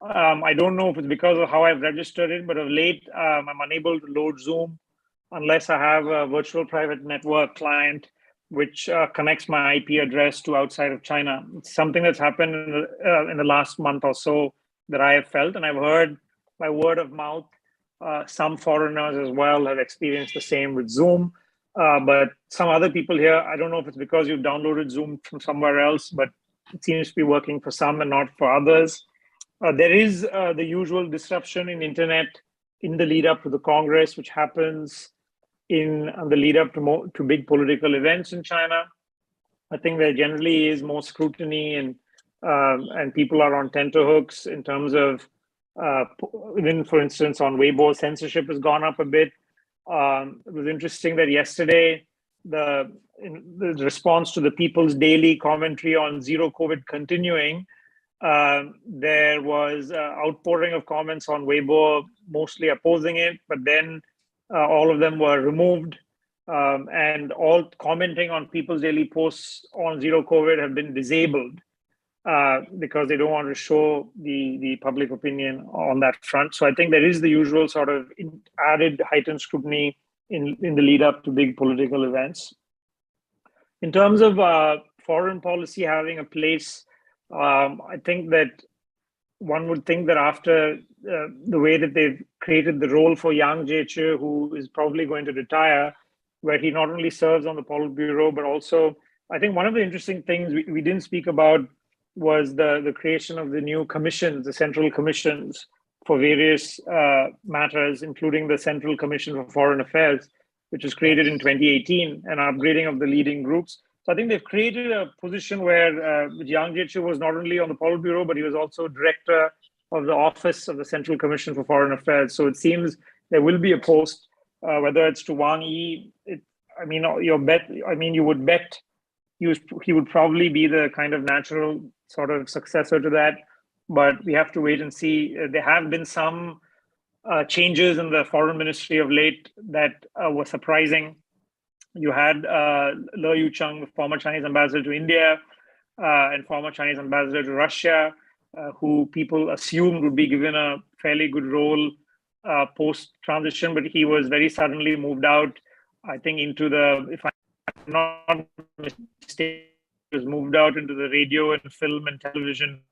I don't know if it's because of how I've registered it, but of late, I'm unable to load Zoom unless I have a virtual private network client which connects my IP address to outside of China. It's something that's happened in the last month or so that I have felt, and I've heard by word of mouth. Some foreigners as well have experienced the same with Zoom. But some other people here, I don't know if it's because you've downloaded Zoom from somewhere else, but it seems to be working for some and not for others. There is the usual disruption in internet in the lead up to the Congress, which happens in the lead up to big political events in China. I think there generally is more scrutiny and people are on tenterhooks in terms of even, for instance, on Weibo, censorship has gone up a bit. It was interesting that yesterday the response to the People's Daily commentary on zero COVID continuing, there was outpouring of comments on Weibo, mostly opposing it, but then all of them were removed, and all commenting on People's Daily posts on zero COVID have been disabled because they don't want to show the public opinion on that front. So I think there is the usual sort of added heightened scrutiny in the lead up to big political events. In terms of foreign policy having a place, I think that one would think that after the way that they've created the role for Yang Jiechi, who is probably going to retire, where he not only serves on the Politburo, but also, I think one of the interesting things we didn't speak about was the creation of the new commissions, the central commissions for various matters, including the Central Commission for Foreign Affairs, which was created in 2018, and upgrading of the leading groups. So I think they've created a position where Yang Jiechi was not only on the Politburo, but he was also director of the Office of the Central Commission for Foreign Affairs. So it seems there will be a post, whether it's to Wang Yi. You would bet he would probably be the kind of natural sort of successor to that. But we have to wait and see. There have been some changes in the foreign ministry of late that were surprising. You had Le Yucheng, the former Chinese ambassador to India, and former Chinese ambassador to Russia, who people assumed would be given a fairly good role post-transition, but he was very suddenly moved out, I think, into the, if I'm not mistaken, was moved out into the radio and film and television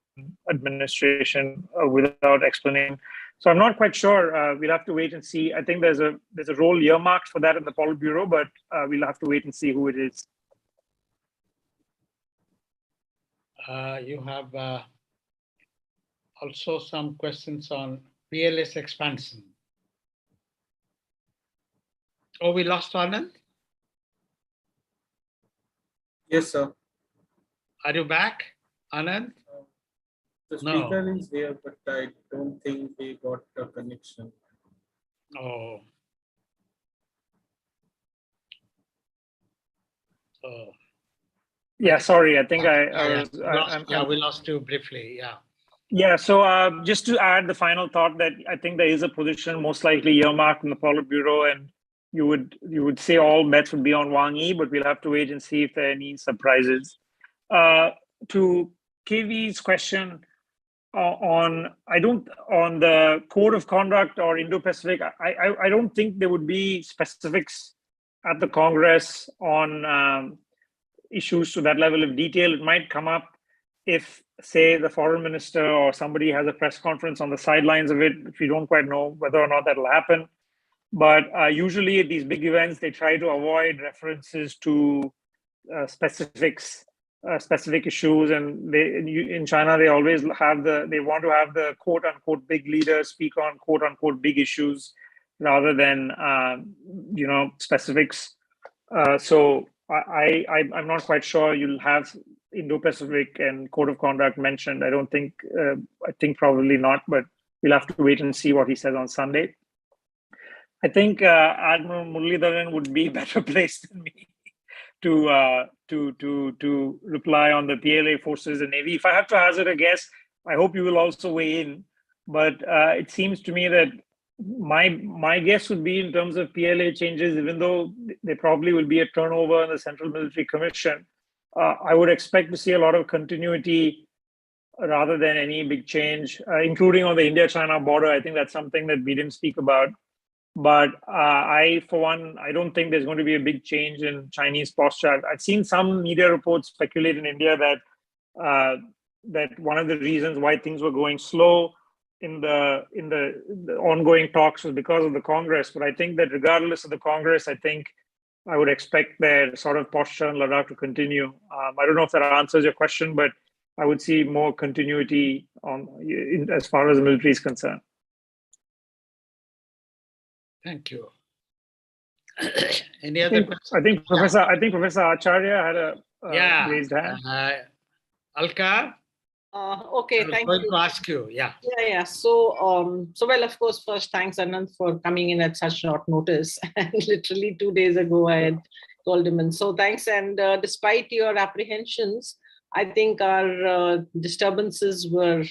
administration without explanation. So I'm not quite sure. We'll have to wait and see. I think there's a role earmarked for that in the Politburo, but we'll have to wait and see who it is. You have also some questions on PLS expansion. Oh, we lost Ananth? Yes, sir. Are you back, Ananth? The speaker is there, but I don't think we got a connection. Oh. Oh. Yeah, sorry. I think we lost you briefly. Yeah. Yeah. So just to add the final thought that I think there is a position most likely earmarked in the Politburo, and you would say all bets would be on Wang Yi, but we'll have to wait and see if there are any surprises. To KV's question on the code of conduct or Indo-Pacific, I don't think there would be specifics at the Congress on issues to that level of detail. It might come up if, say, the foreign minister or somebody has a press conference on the sidelines of it, if you don't quite know whether or not that'll happen. But usually at these big events, they try to avoid references to specific issues. And in China, they always they want to have the quote unquote big leaders speak on quote unquote big issues rather than specifics. So I'm not quite sure you'll have Indo-Pacific and code of conduct mentioned. I think probably not, but we'll have to wait and see what he says on Sunday. I think Admiral Muralidharan would be better placed than me to reply on the PLA forces and Navy. If I have to hazard a guess, I hope you will also weigh in. But it seems to me that my guess would be, in terms of PLA changes, even though there probably will be a turnover in the Central Military Commission, I would expect to see a lot of continuity rather than any big change, including on the India-China border. I think that's something that we didn't speak about. But I, for one, I don't think there's going to be a big change in Chinese posture. I've seen some media reports speculate in India that that one of the reasons why things were going slow in the ongoing talks was because of the Congress. But I think that regardless of the Congress, I think I would expect their sort of posture in Ladakh to continue. I don't know if that answers your question, but I would see more continuity as far as the military is concerned. Thank you. Any other questions? I think Professor Acharya had a raised hand. Alka? Okay, I was thank going you. to ask you. Yeah. Yeah. So, well, of course, first, thanks, Ananth, for coming in at such short notice. And literally 2 days ago, I had called him in. So thanks. And despite your apprehensions, I think our disturbances were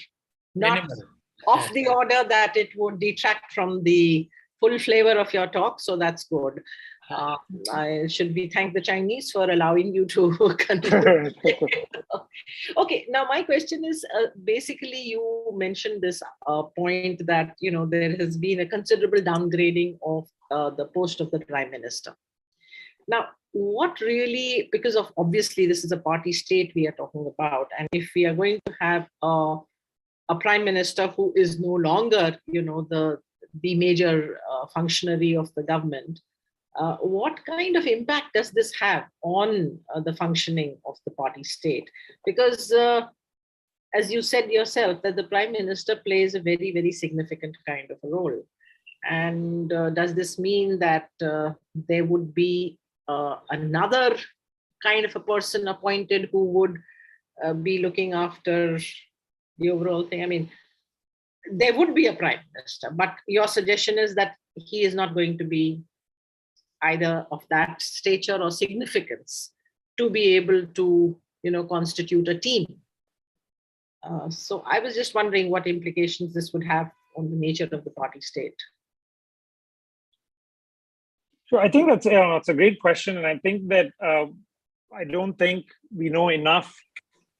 not Minimal. of the order that it would detract from the full flavor of your talk. So that's good. Should we thank the Chinese for allowing you to continue? Okay, now my question is, basically you mentioned this point that, there has been a considerable downgrading of the post of the Prime Minister. Now, what really, because of obviously this is a party state we are talking about, and if we are going to have a Prime Minister who is no longer, the major functionary of the government, what kind of impact does this have on the functioning of the party state? Because as you said yourself, that the Prime Minister plays a very, very significant kind of a role. And does this mean that there would be another kind of a person appointed who would be looking after the overall thing? I mean, there would be a Prime Minister, but your suggestion is that he is not going to be either of that stature or significance to be able to, constitute a team. So I was just wondering what implications this would have on the nature of the party state. So I think that's a great question. And I think that I don't think we know enough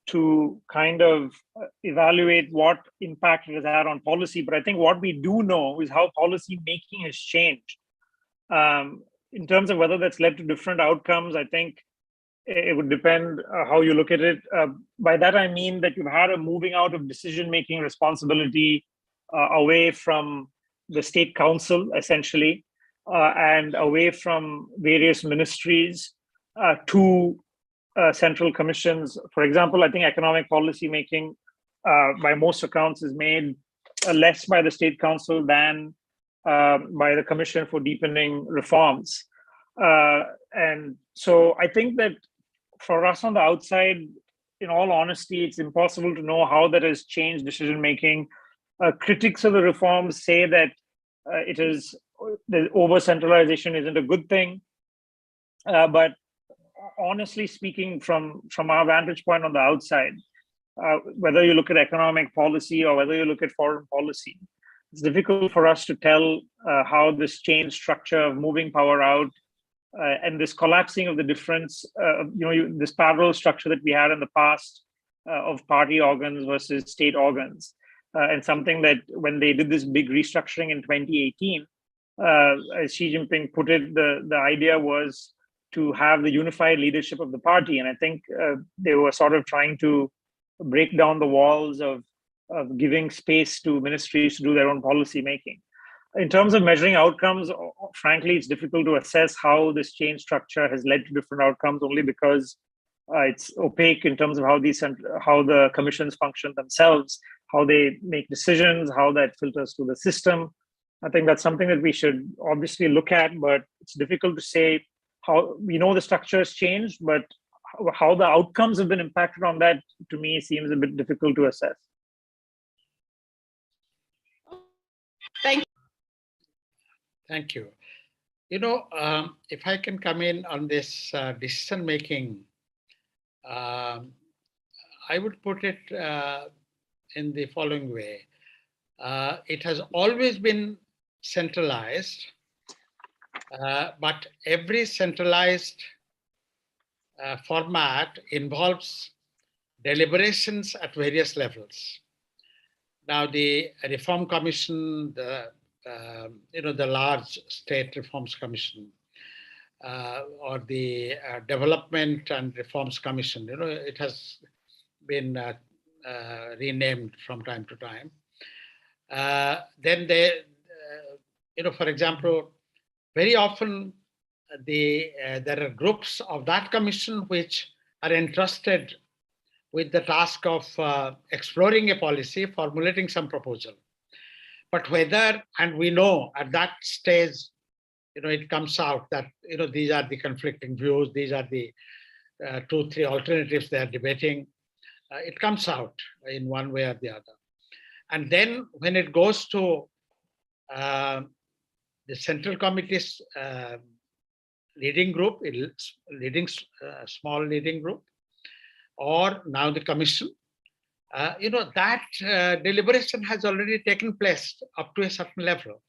to kind of evaluate what impact it has had on policy. But I think what we do know is how policy making has changed. In terms of whether that's led to different outcomes, I think it would depend how you look at it. By that, I mean that you've had a moving out of decision-making responsibility away from the state council, essentially, and away from various ministries to central commissions. For example, I think economic policy making, by most accounts, is made less by the state council than by the Commission for Deepening Reforms. And so I think that for us on the outside, in all honesty, it's impossible to know how that has changed decision-making. Critics of the reforms say that the over-centralization isn't a good thing. But honestly speaking, from our vantage point on the outside, whether you look at economic policy or whether you look at foreign policy, it's difficult for us to tell how this change structure of moving power out and this collapsing of the difference, this parallel structure that we had in the past of party organs versus state organs, and something that when they did this big restructuring in 2018, as Xi Jinping put it, the idea was to have the unified leadership of the party. And I think they were sort of trying to break down the walls of giving space to ministries to do their own policy making. In terms of measuring outcomes, frankly, it's difficult to assess how this change structure has led to different outcomes, only because it's opaque in terms of how the commissions function themselves, how they make decisions, how that filters through the system. I think that's something that we should obviously look at, but it's difficult to say how. We know the structure has changed, but how the outcomes have been impacted on that, to me, seems a bit difficult to assess. Thank you. Thank you. You know, if I can come in on this decision making, I would put it in the following way. It has always been centralized, but every centralized format involves deliberations at various levels. Now, the Reform Commission, the the large State Reforms Commission, or the Development and Reforms Commission, it has been renamed from time to time. Then they, for example, very often there are groups of that commission which are entrusted with the task of exploring a policy, formulating some proposal. But whether, and we know at that stage, it comes out that, these are the conflicting views, these are the 2-3 alternatives they are debating. It comes out in one way or the other. And then when it goes to the Central Committee's leading group, small leading group, or now the Commission, that deliberation has already taken place up to a certain level.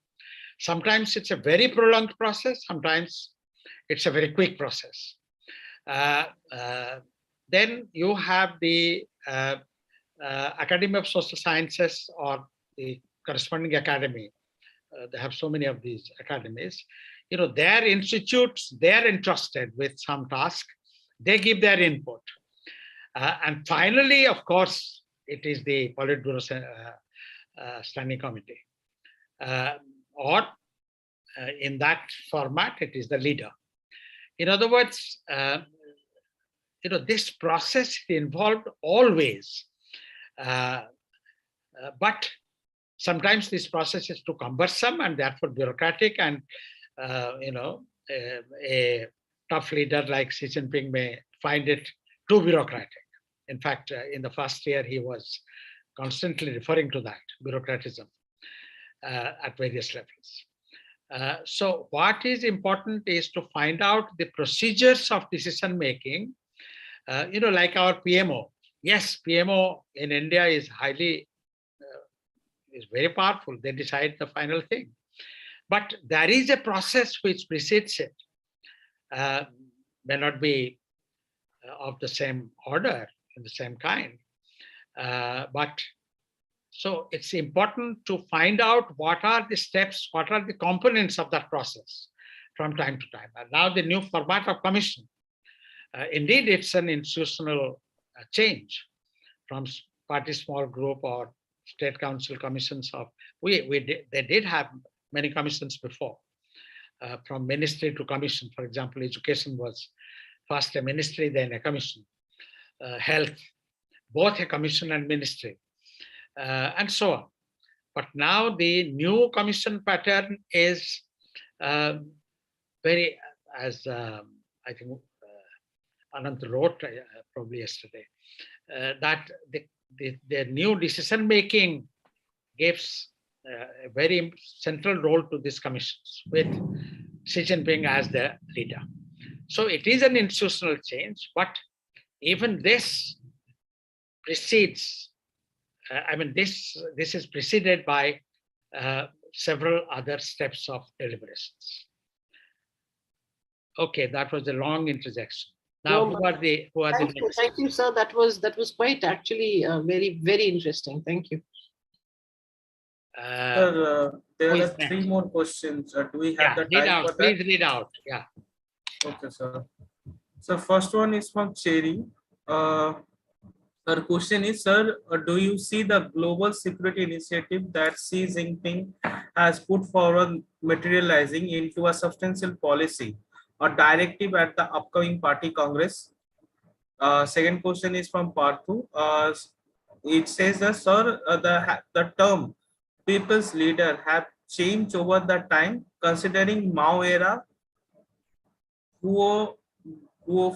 Sometimes it's a very prolonged process, sometimes it's a very quick process. Then you have the Academy of Social Sciences or the corresponding academy. They have so many of these academies. Their institutes, they're entrusted with some task. They give their input. And finally, of course, it is the Politburo Standing Committee. Or in that format, it is the leader. In other words, this process involved always, but sometimes this process is too cumbersome and therefore bureaucratic, and a tough leader like Xi Jinping may find it too bureaucratic. In fact, in the first year, he was constantly referring to that bureaucratism at various levels. So what is important is to find out the procedures of decision making, like our PMO. Yes, PMO in India is is very powerful. They decide the final thing. But there is a process which precedes it. May not be of the same order, in the same kind. But so it's important to find out what are the steps, what are the components of that process from time to time. And now the new format of commission, indeed, it's an institutional change from party small group or state council commissions of, they did have many commissions before, from ministry to commission. For example, education was first a ministry, then a commission. Health, both a commission and ministry, and so on. But now the new commission pattern is very, as I think Ananth wrote probably yesterday, that the new decision making gives a very central role to these commissions with Xi Jinping as the leader. So it is an institutional change, but even this precedes, this is preceded by several other steps of deliberations. Okay, that was a long interjection. Now, who are the next? Thank you, sir. That was quite actually very, very interesting. Thank you. Sir, there are 3 more questions. Do we have the time for that? Please read out. Yeah. Okay, sir. So first one is from Cherry. Her question is, sir, do you see the global security initiative that Xi Jinping has put forward materializing into a substantial policy or directive at the upcoming party congress? Second question is from Parthu. It says that, sir, the term people's leader have changed over the time, considering Mao era,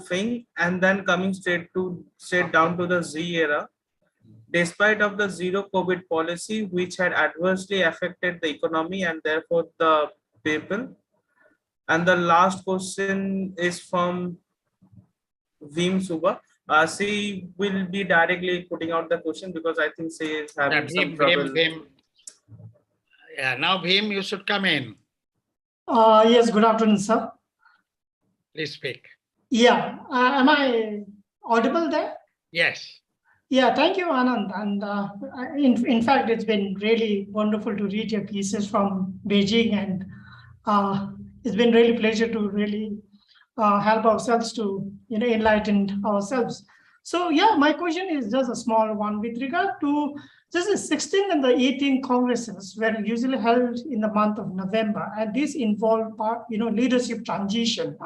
Feng, and then coming straight down to the Z era, despite of the zero COVID policy, which had adversely affected the economy and therefore the people. And the last question is from Veem Suba. She will be directly putting out the question because I think she is having some trouble. Yeah, now Bhim, you should come in. Yes, good afternoon, sir. Please speak. Yeah, am I audible there? Yes. Yeah, thank you, Anand. And in fact, it's been really wonderful to read your pieces from Beijing, and it's been really pleasure to really help ourselves to enlighten ourselves. So yeah, my question is just a small one with regard to just the 16th and the 18th congresses were usually held in the month of November, and this involved leadership transition.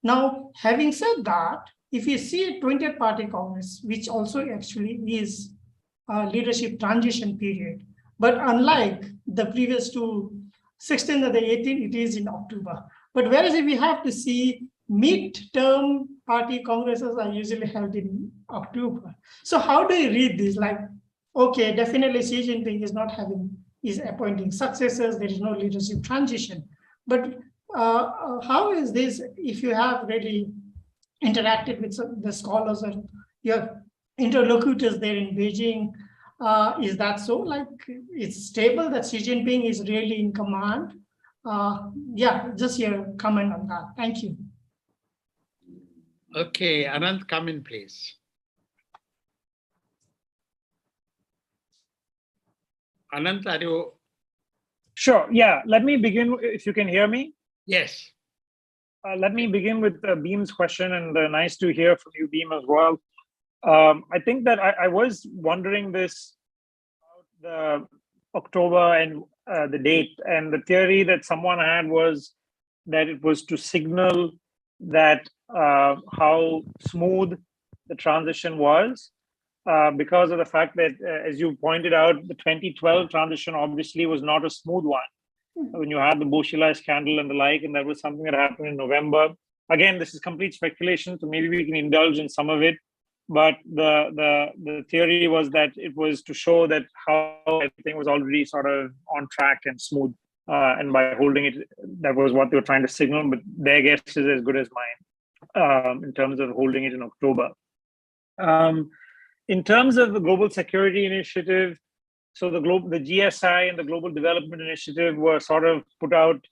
Now, having said that, if you see a 20th Party Congress, which also actually is a leadership transition period, but unlike the previous two, 16th and the 18th, it is in October. But whereas if we have to see mid-term party congresses are usually held in October. So how do you read this? Like, okay, definitely Xi Jinping is appointing successors, there is no leadership transition. But how is this, if you have really interacted with the scholars or your interlocutors there in Beijing, is that so? Like, it's stable that Xi Jinping is really in command? Yeah, just your comment on that. Thank you. Okay, Ananth, come in, please. Ananth, are you? Sure. Yeah. Let me begin. If you can hear me. Yes. Let me begin with Beam's question, and nice to hear from you, Beam, as well. I think that I was wondering this about the October and the date, and the theory that someone had was that it was to signal that how smooth the transition was, because of the fact that, as you pointed out, the 2012 transition obviously was not a smooth one. When you had the Boshila scandal and the like, and that was something that happened in November. Again, this is complete speculation, so maybe we can indulge in some of it. But the theory was that it was to show that how everything was already sort of on track and smooth. And by holding it, that was what they were trying to signal. But their guess is as good as mine in terms of holding it in October. In terms of the Global Security Initiative, so the GSI and the Global Development Initiative were sort of put out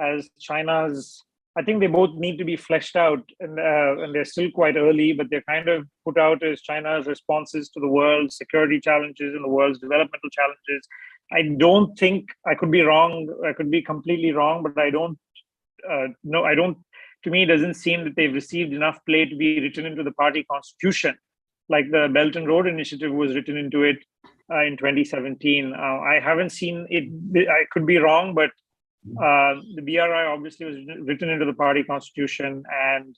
as China's. I think they both need to be fleshed out, and they're still quite early, but they're kind of put out as China's responses to the world's security challenges and the world's developmental challenges. I don't think, I could be wrong, I could be completely wrong, but I don't know. To me, it doesn't seem that they've received enough play to be written into the party constitution, like the Belt and Road Initiative was written into it in 2017. I haven't seen it, I could be wrong, but the BRI obviously was written into the party constitution, and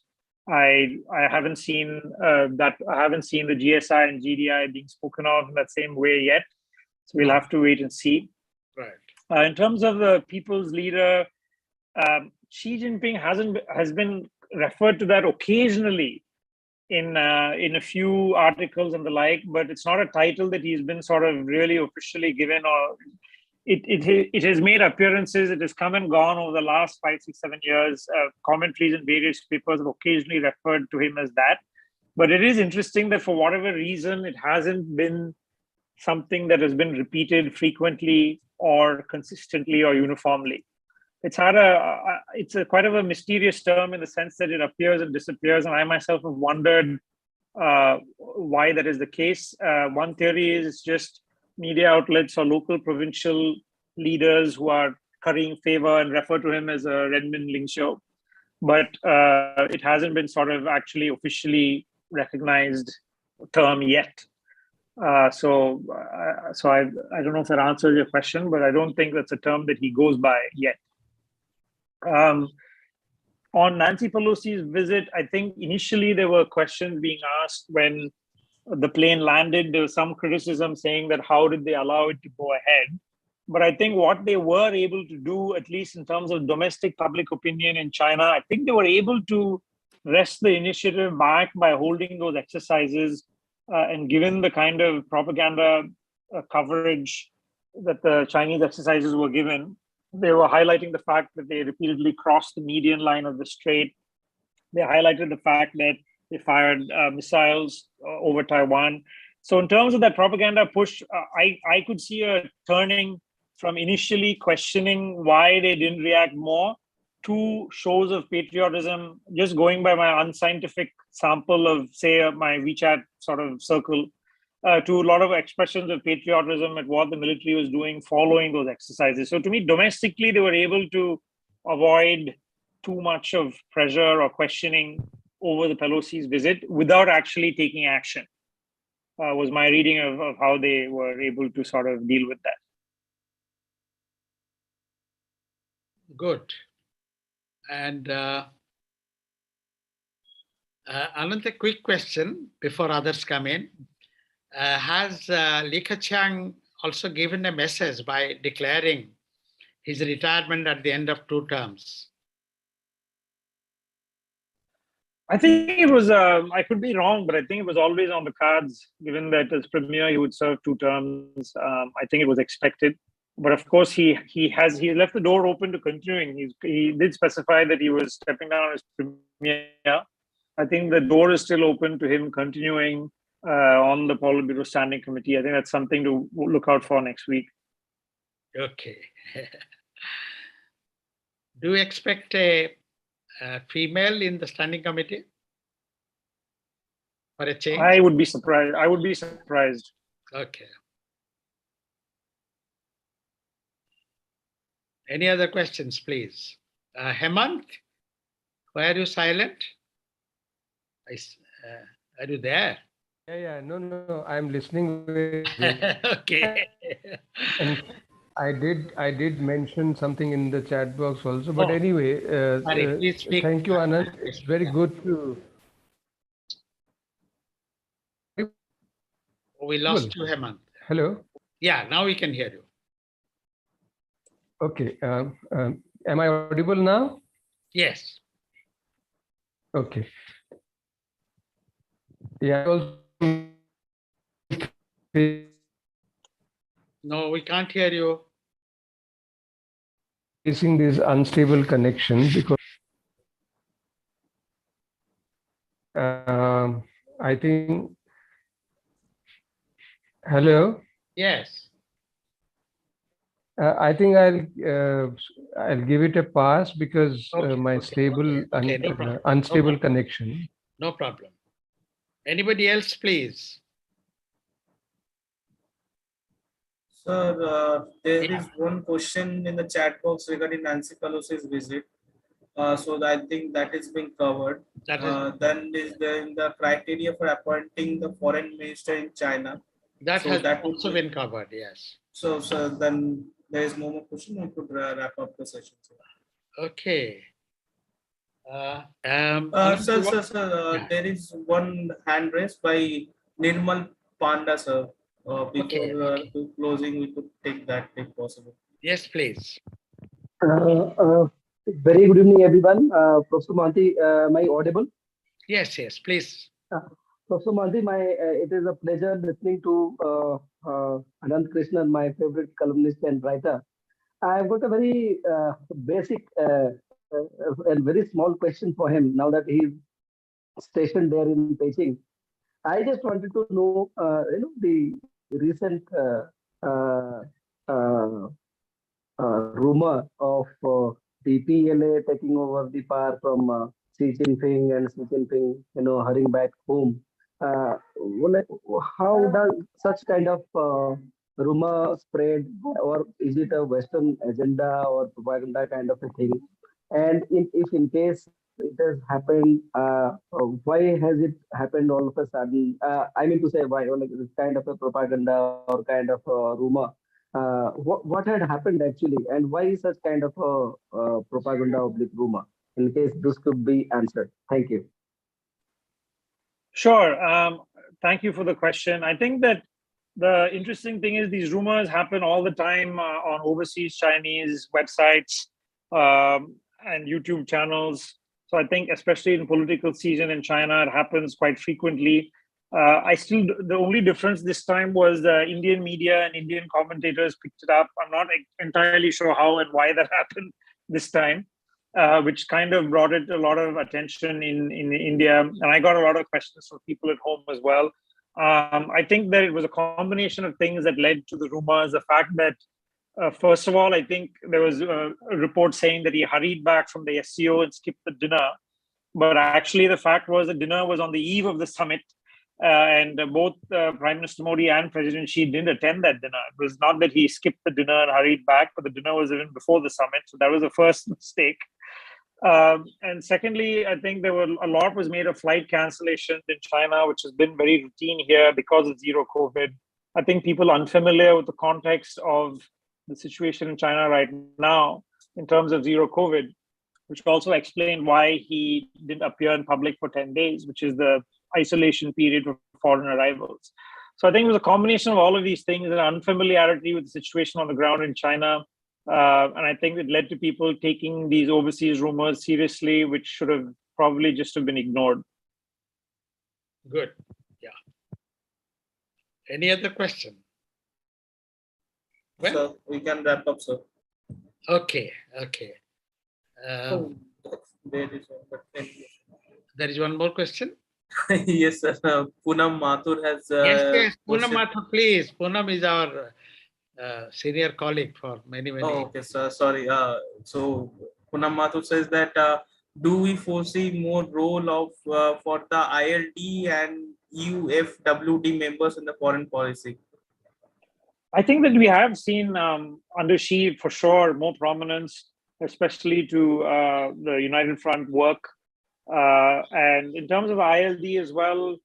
I haven't seen that. I haven't seen the GSI and GDI being spoken of in that same way yet. So we'll have to wait and see. Right. In terms of the people's leader, Xi Jinping has been referred to that occasionally in a few articles and the like, but it's not a title that he's been sort of really officially given, or it has made appearances. It has come and gone over the last 5, 6, 7 years. Commentaries in various papers have occasionally referred to him as that. But it is interesting that for whatever reason, it hasn't been something that has been repeated frequently or consistently or uniformly. It's had quite of a mysterious term in the sense that it appears and disappears, and I myself have wondered why that is the case. One theory is just media outlets or local provincial leaders who are currying favor and refer to him as a Redmond Lingxiu, but it hasn't been sort of actually officially recognized term yet. So I don't know if that answers your question, but I don't think that's a term that he goes by yet. On Nancy Pelosi's visit, I think initially there were questions being asked when the plane landed. There was some criticism saying that how did they allow it to go ahead? But I think what they were able to do, at least in terms of domestic public opinion in China, I think they were able to wrest the initiative back by holding those exercises, and given the kind of propaganda coverage that the Chinese exercises were given, They were highlighting the fact that they repeatedly crossed the median line of the strait. They highlighted the fact that they fired missiles over Taiwan. So in terms of that propaganda push, I could see a turning from initially questioning why they didn't react more to shows of patriotism, just going by my unscientific sample of, say, my WeChat sort of circle, to a lot of expressions of patriotism at what the military was doing following those exercises. So to me, domestically, they were able to avoid too much of pressure or questioning over the Pelosi's visit without actually taking action, was my reading of how they were able to sort of deal with that. Good. And Ananth, a quick question before others come in. Has Li Keqiang also given a message by declaring his retirement at the end of 2 terms? I think it was, I could be wrong, but I think it was always on the cards, given that as premier, he would serve 2 terms. I think it was expected. But of course, he left the door open to continuing. He did specify that he was stepping down as premier. I think the door is still open to him continuing on the Politburo Standing Committee. I think that's something to look out for next week. Okay. Do you expect a female in the Standing Committee for a change? I would be surprised. Okay. Any other questions, please? Hemant, why are you silent? Are you there? Yeah, no, I'm listening. Okay. And I did mention something in the chat box also, but Oh, anyway, sorry, please speak. thank you, Ananth. It's very good to. We lost you, Hemant. Hello. Yeah, now we can hear you. Okay. Am I audible now? Yes. Okay. Yeah. No, we can't hear you. Facing this unstable connection because I think. Hello. Yes. I think I'll give it a pass because my stable Okay, no problem. unstable No problem. connection. No problem. Anybody else, please? Sir, there is one question in the chat box regarding Nancy Pelosi's visit. So I think that is being covered. That is then is there in the criteria for appointing the foreign minister in China. that So has that would also be- been covered. Yes. So then there is no more question. We could wrap up the session. Okay. Sir, Yeah. there is one hand raised by Nirmal Panda, sir. Before to closing, we could take that if possible. Yes, please. Very good evening, everyone. Professor Mohanty, am I audible? Yes, please. Professor Mohanty, it is a pleasure listening to Ananth Krishnan, my favorite columnist and writer. I've got a very basic and very small question for him now that he's stationed there in Beijing. I just wanted to know, the recent rumor of the PLA taking over the power from Xi Jinping and Xi Jinping, hurrying back home. How does such kind of rumor spread, or is it a Western agenda or propaganda kind of a thing? And if in case it has happened, why has it happened all of a sudden? I mean to say, why? Like, it's kind of a propaganda or kind of a rumor. What had happened actually, and why is such kind of a propaganda oblique rumor? In case this could be answered. Thank you. Sure. Thank you for the question. I think that the interesting thing is these rumors happen all the time on overseas Chinese websites and YouTube channels. So I think especially in political season in China, it happens quite frequently. The only difference this time was Indian media and Indian commentators picked it up. I'm not entirely sure how and why that happened this time, which kind of brought it a lot of attention in India. And I got a lot of questions from people at home as well. I think that it was a combination of things that led to the rumors. The fact that, first of all, I think there was a report saying that he hurried back from the SCO and skipped the dinner. But actually, the fact was the dinner was on the eve of the summit. And both Prime Minister Modi and President Xi didn't attend that dinner. It was not that he skipped the dinner and hurried back, but the dinner was even before the summit. So that was the first mistake. And secondly, I think a lot was made of flight cancellations in China, which has been very routine here because of zero COVID. I think people unfamiliar with the context of the situation in China right now in terms of zero COVID, which also explained why he didn't appear in public for 10 days, which is the isolation period for foreign arrivals. So I think it was a combination of all of these things and unfamiliarity with the situation on the ground in China. And I think it led to people taking these overseas rumors seriously, which should have probably just have been ignored. Good. Yeah. Any other question? Well, So we can wrap up, sir. okay. There is one, but There is one more question. yes, sir. Poonam Mathur has. Yes, Poonam question. Mathur, please. Poonam is our senior colleague for many. Oh, okay, sir. Sorry. So Poonam Mathur says that do we foresee more role of for the ILD and UFWD members in the foreign policy? I think that we have seen under Xi for sure more prominence, especially to the United Front work. And in terms of ILD as well,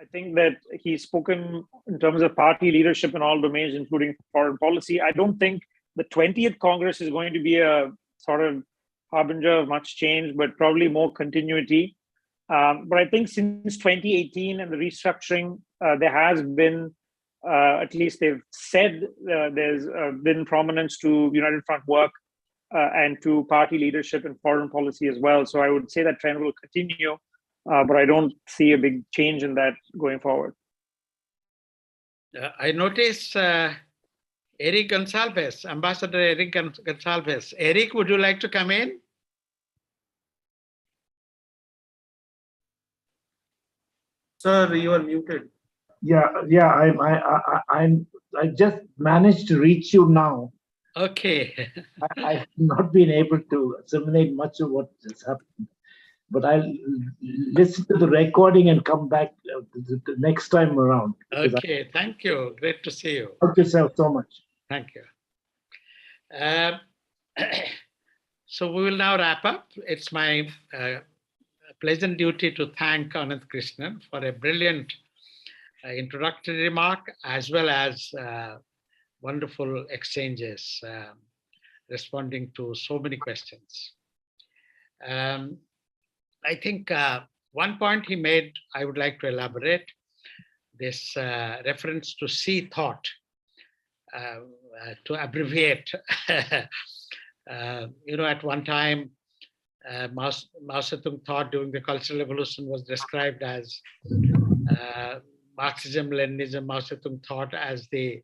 I think that he's spoken in terms of party leadership in all domains, including foreign policy. I don't think the 20th Congress is going to be a sort of harbinger of much change, but probably more continuity. But I think since 2018 and the restructuring, there has been, at least they've said there's been prominence to United Front work and to party leadership and foreign policy as well. So I would say that trend will continue, but I don't see a big change in that going forward. I noticed Eric Gonsalves, Ambassador Eric Gonsalves. Eric, would you like to come in? Sir, you are muted. Yeah. I just managed to reach you now. Okay. I've not been able to assimilate much of what has happened, but I'll listen to the recording and come back the next time around. Okay, thank you. Great to see you. Help yourself so much. Thank you. So we will now wrap up. It's my pleasant duty to thank Ananth Krishnan for a brilliant introductory remark, as well as wonderful exchanges responding to so many questions. I think one point he made, I would like to elaborate, this reference to Xi thought, to abbreviate. At one time, Mao Zedong thought during the Cultural Revolution was described as Marxism, Leninism, Mao Zedong thought as the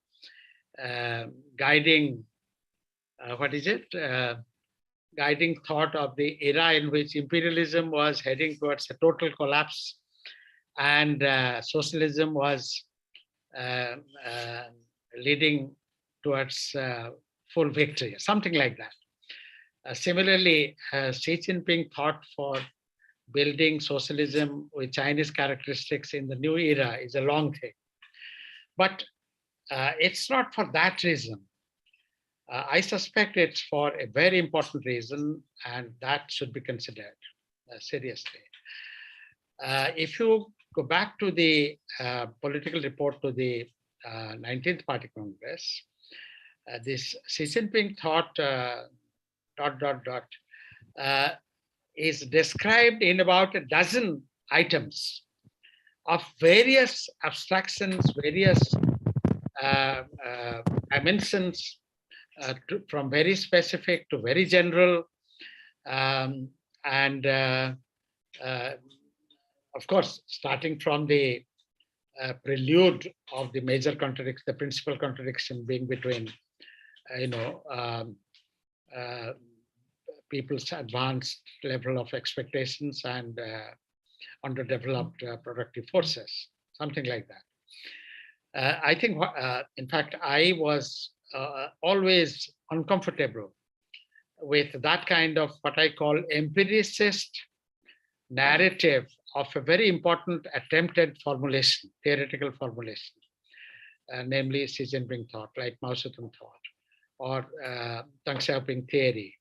guiding, guiding thought of the era in which imperialism was heading towards a total collapse and socialism was leading towards full victory, something like that. Similarly, Xi Jinping thought for building socialism with Chinese characteristics in the new era is a long thing. But it's not for that reason. I suspect it's for a very important reason, and that should be considered seriously. If you go back to the political report to the 19th Party Congress, this Xi Jinping thought ... is described in about a dozen items of various abstractions, various dimensions, from very specific to very general, and of course, starting from the prelude of the major contradiction, the principal contradiction being between, people's advanced level of expectations and underdeveloped productive forces, something like that. I think, in fact, I was always uncomfortable with that kind of what I call empiricist narrative of a very important attempted formulation, theoretical formulation, namely Xi Jinping thought, like Mao Zedong thought, or Deng Xiaoping theory.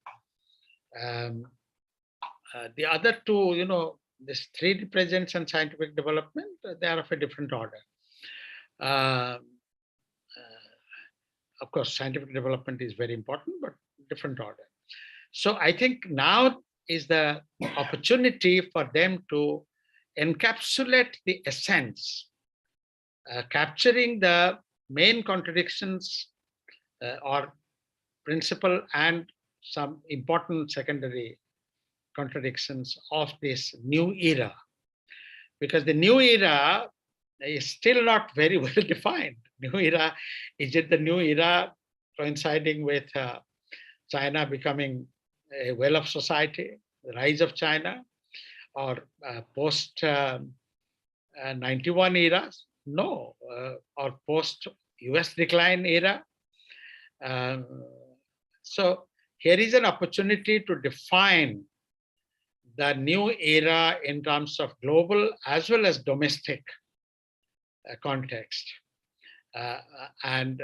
The other two, this 3D presence and scientific development, they are of a different order. Of course, scientific development is very important, but different order. So I think now is the opportunity for them to encapsulate the essence, capturing the main contradictions or principal and some important secondary contradictions of this new era. Because the new era is still not very well defined. New era, is it the new era coinciding with China becoming a well-off society, the rise of China, or post 91 era? No, or post US decline era. So here is an opportunity to define the new era in terms of global as well as domestic context. And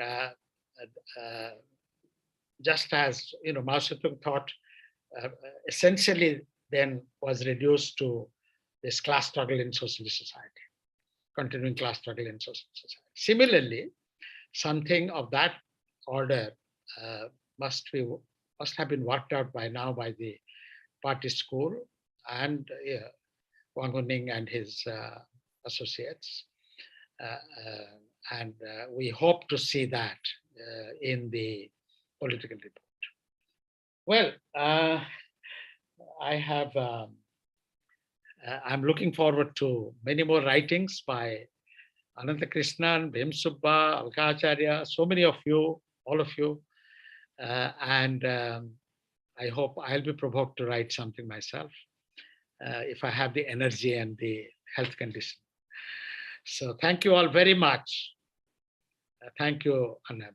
just as Mao Zedong thought essentially then was reduced to this class struggle in socialist society, continuing class struggle in socialist society. Similarly, something of that order must have been worked out by now by the party school and Wang Huning and his associates. And we hope to see that in the political report. Well, I'm looking forward to many more writings by Ananth Krishnan, Bhim Subba, Alka Acharya, so many of you, all of you. And I hope I'll be provoked to write something myself if I have the energy and the health condition. So thank you all very much. Thank you, Anand.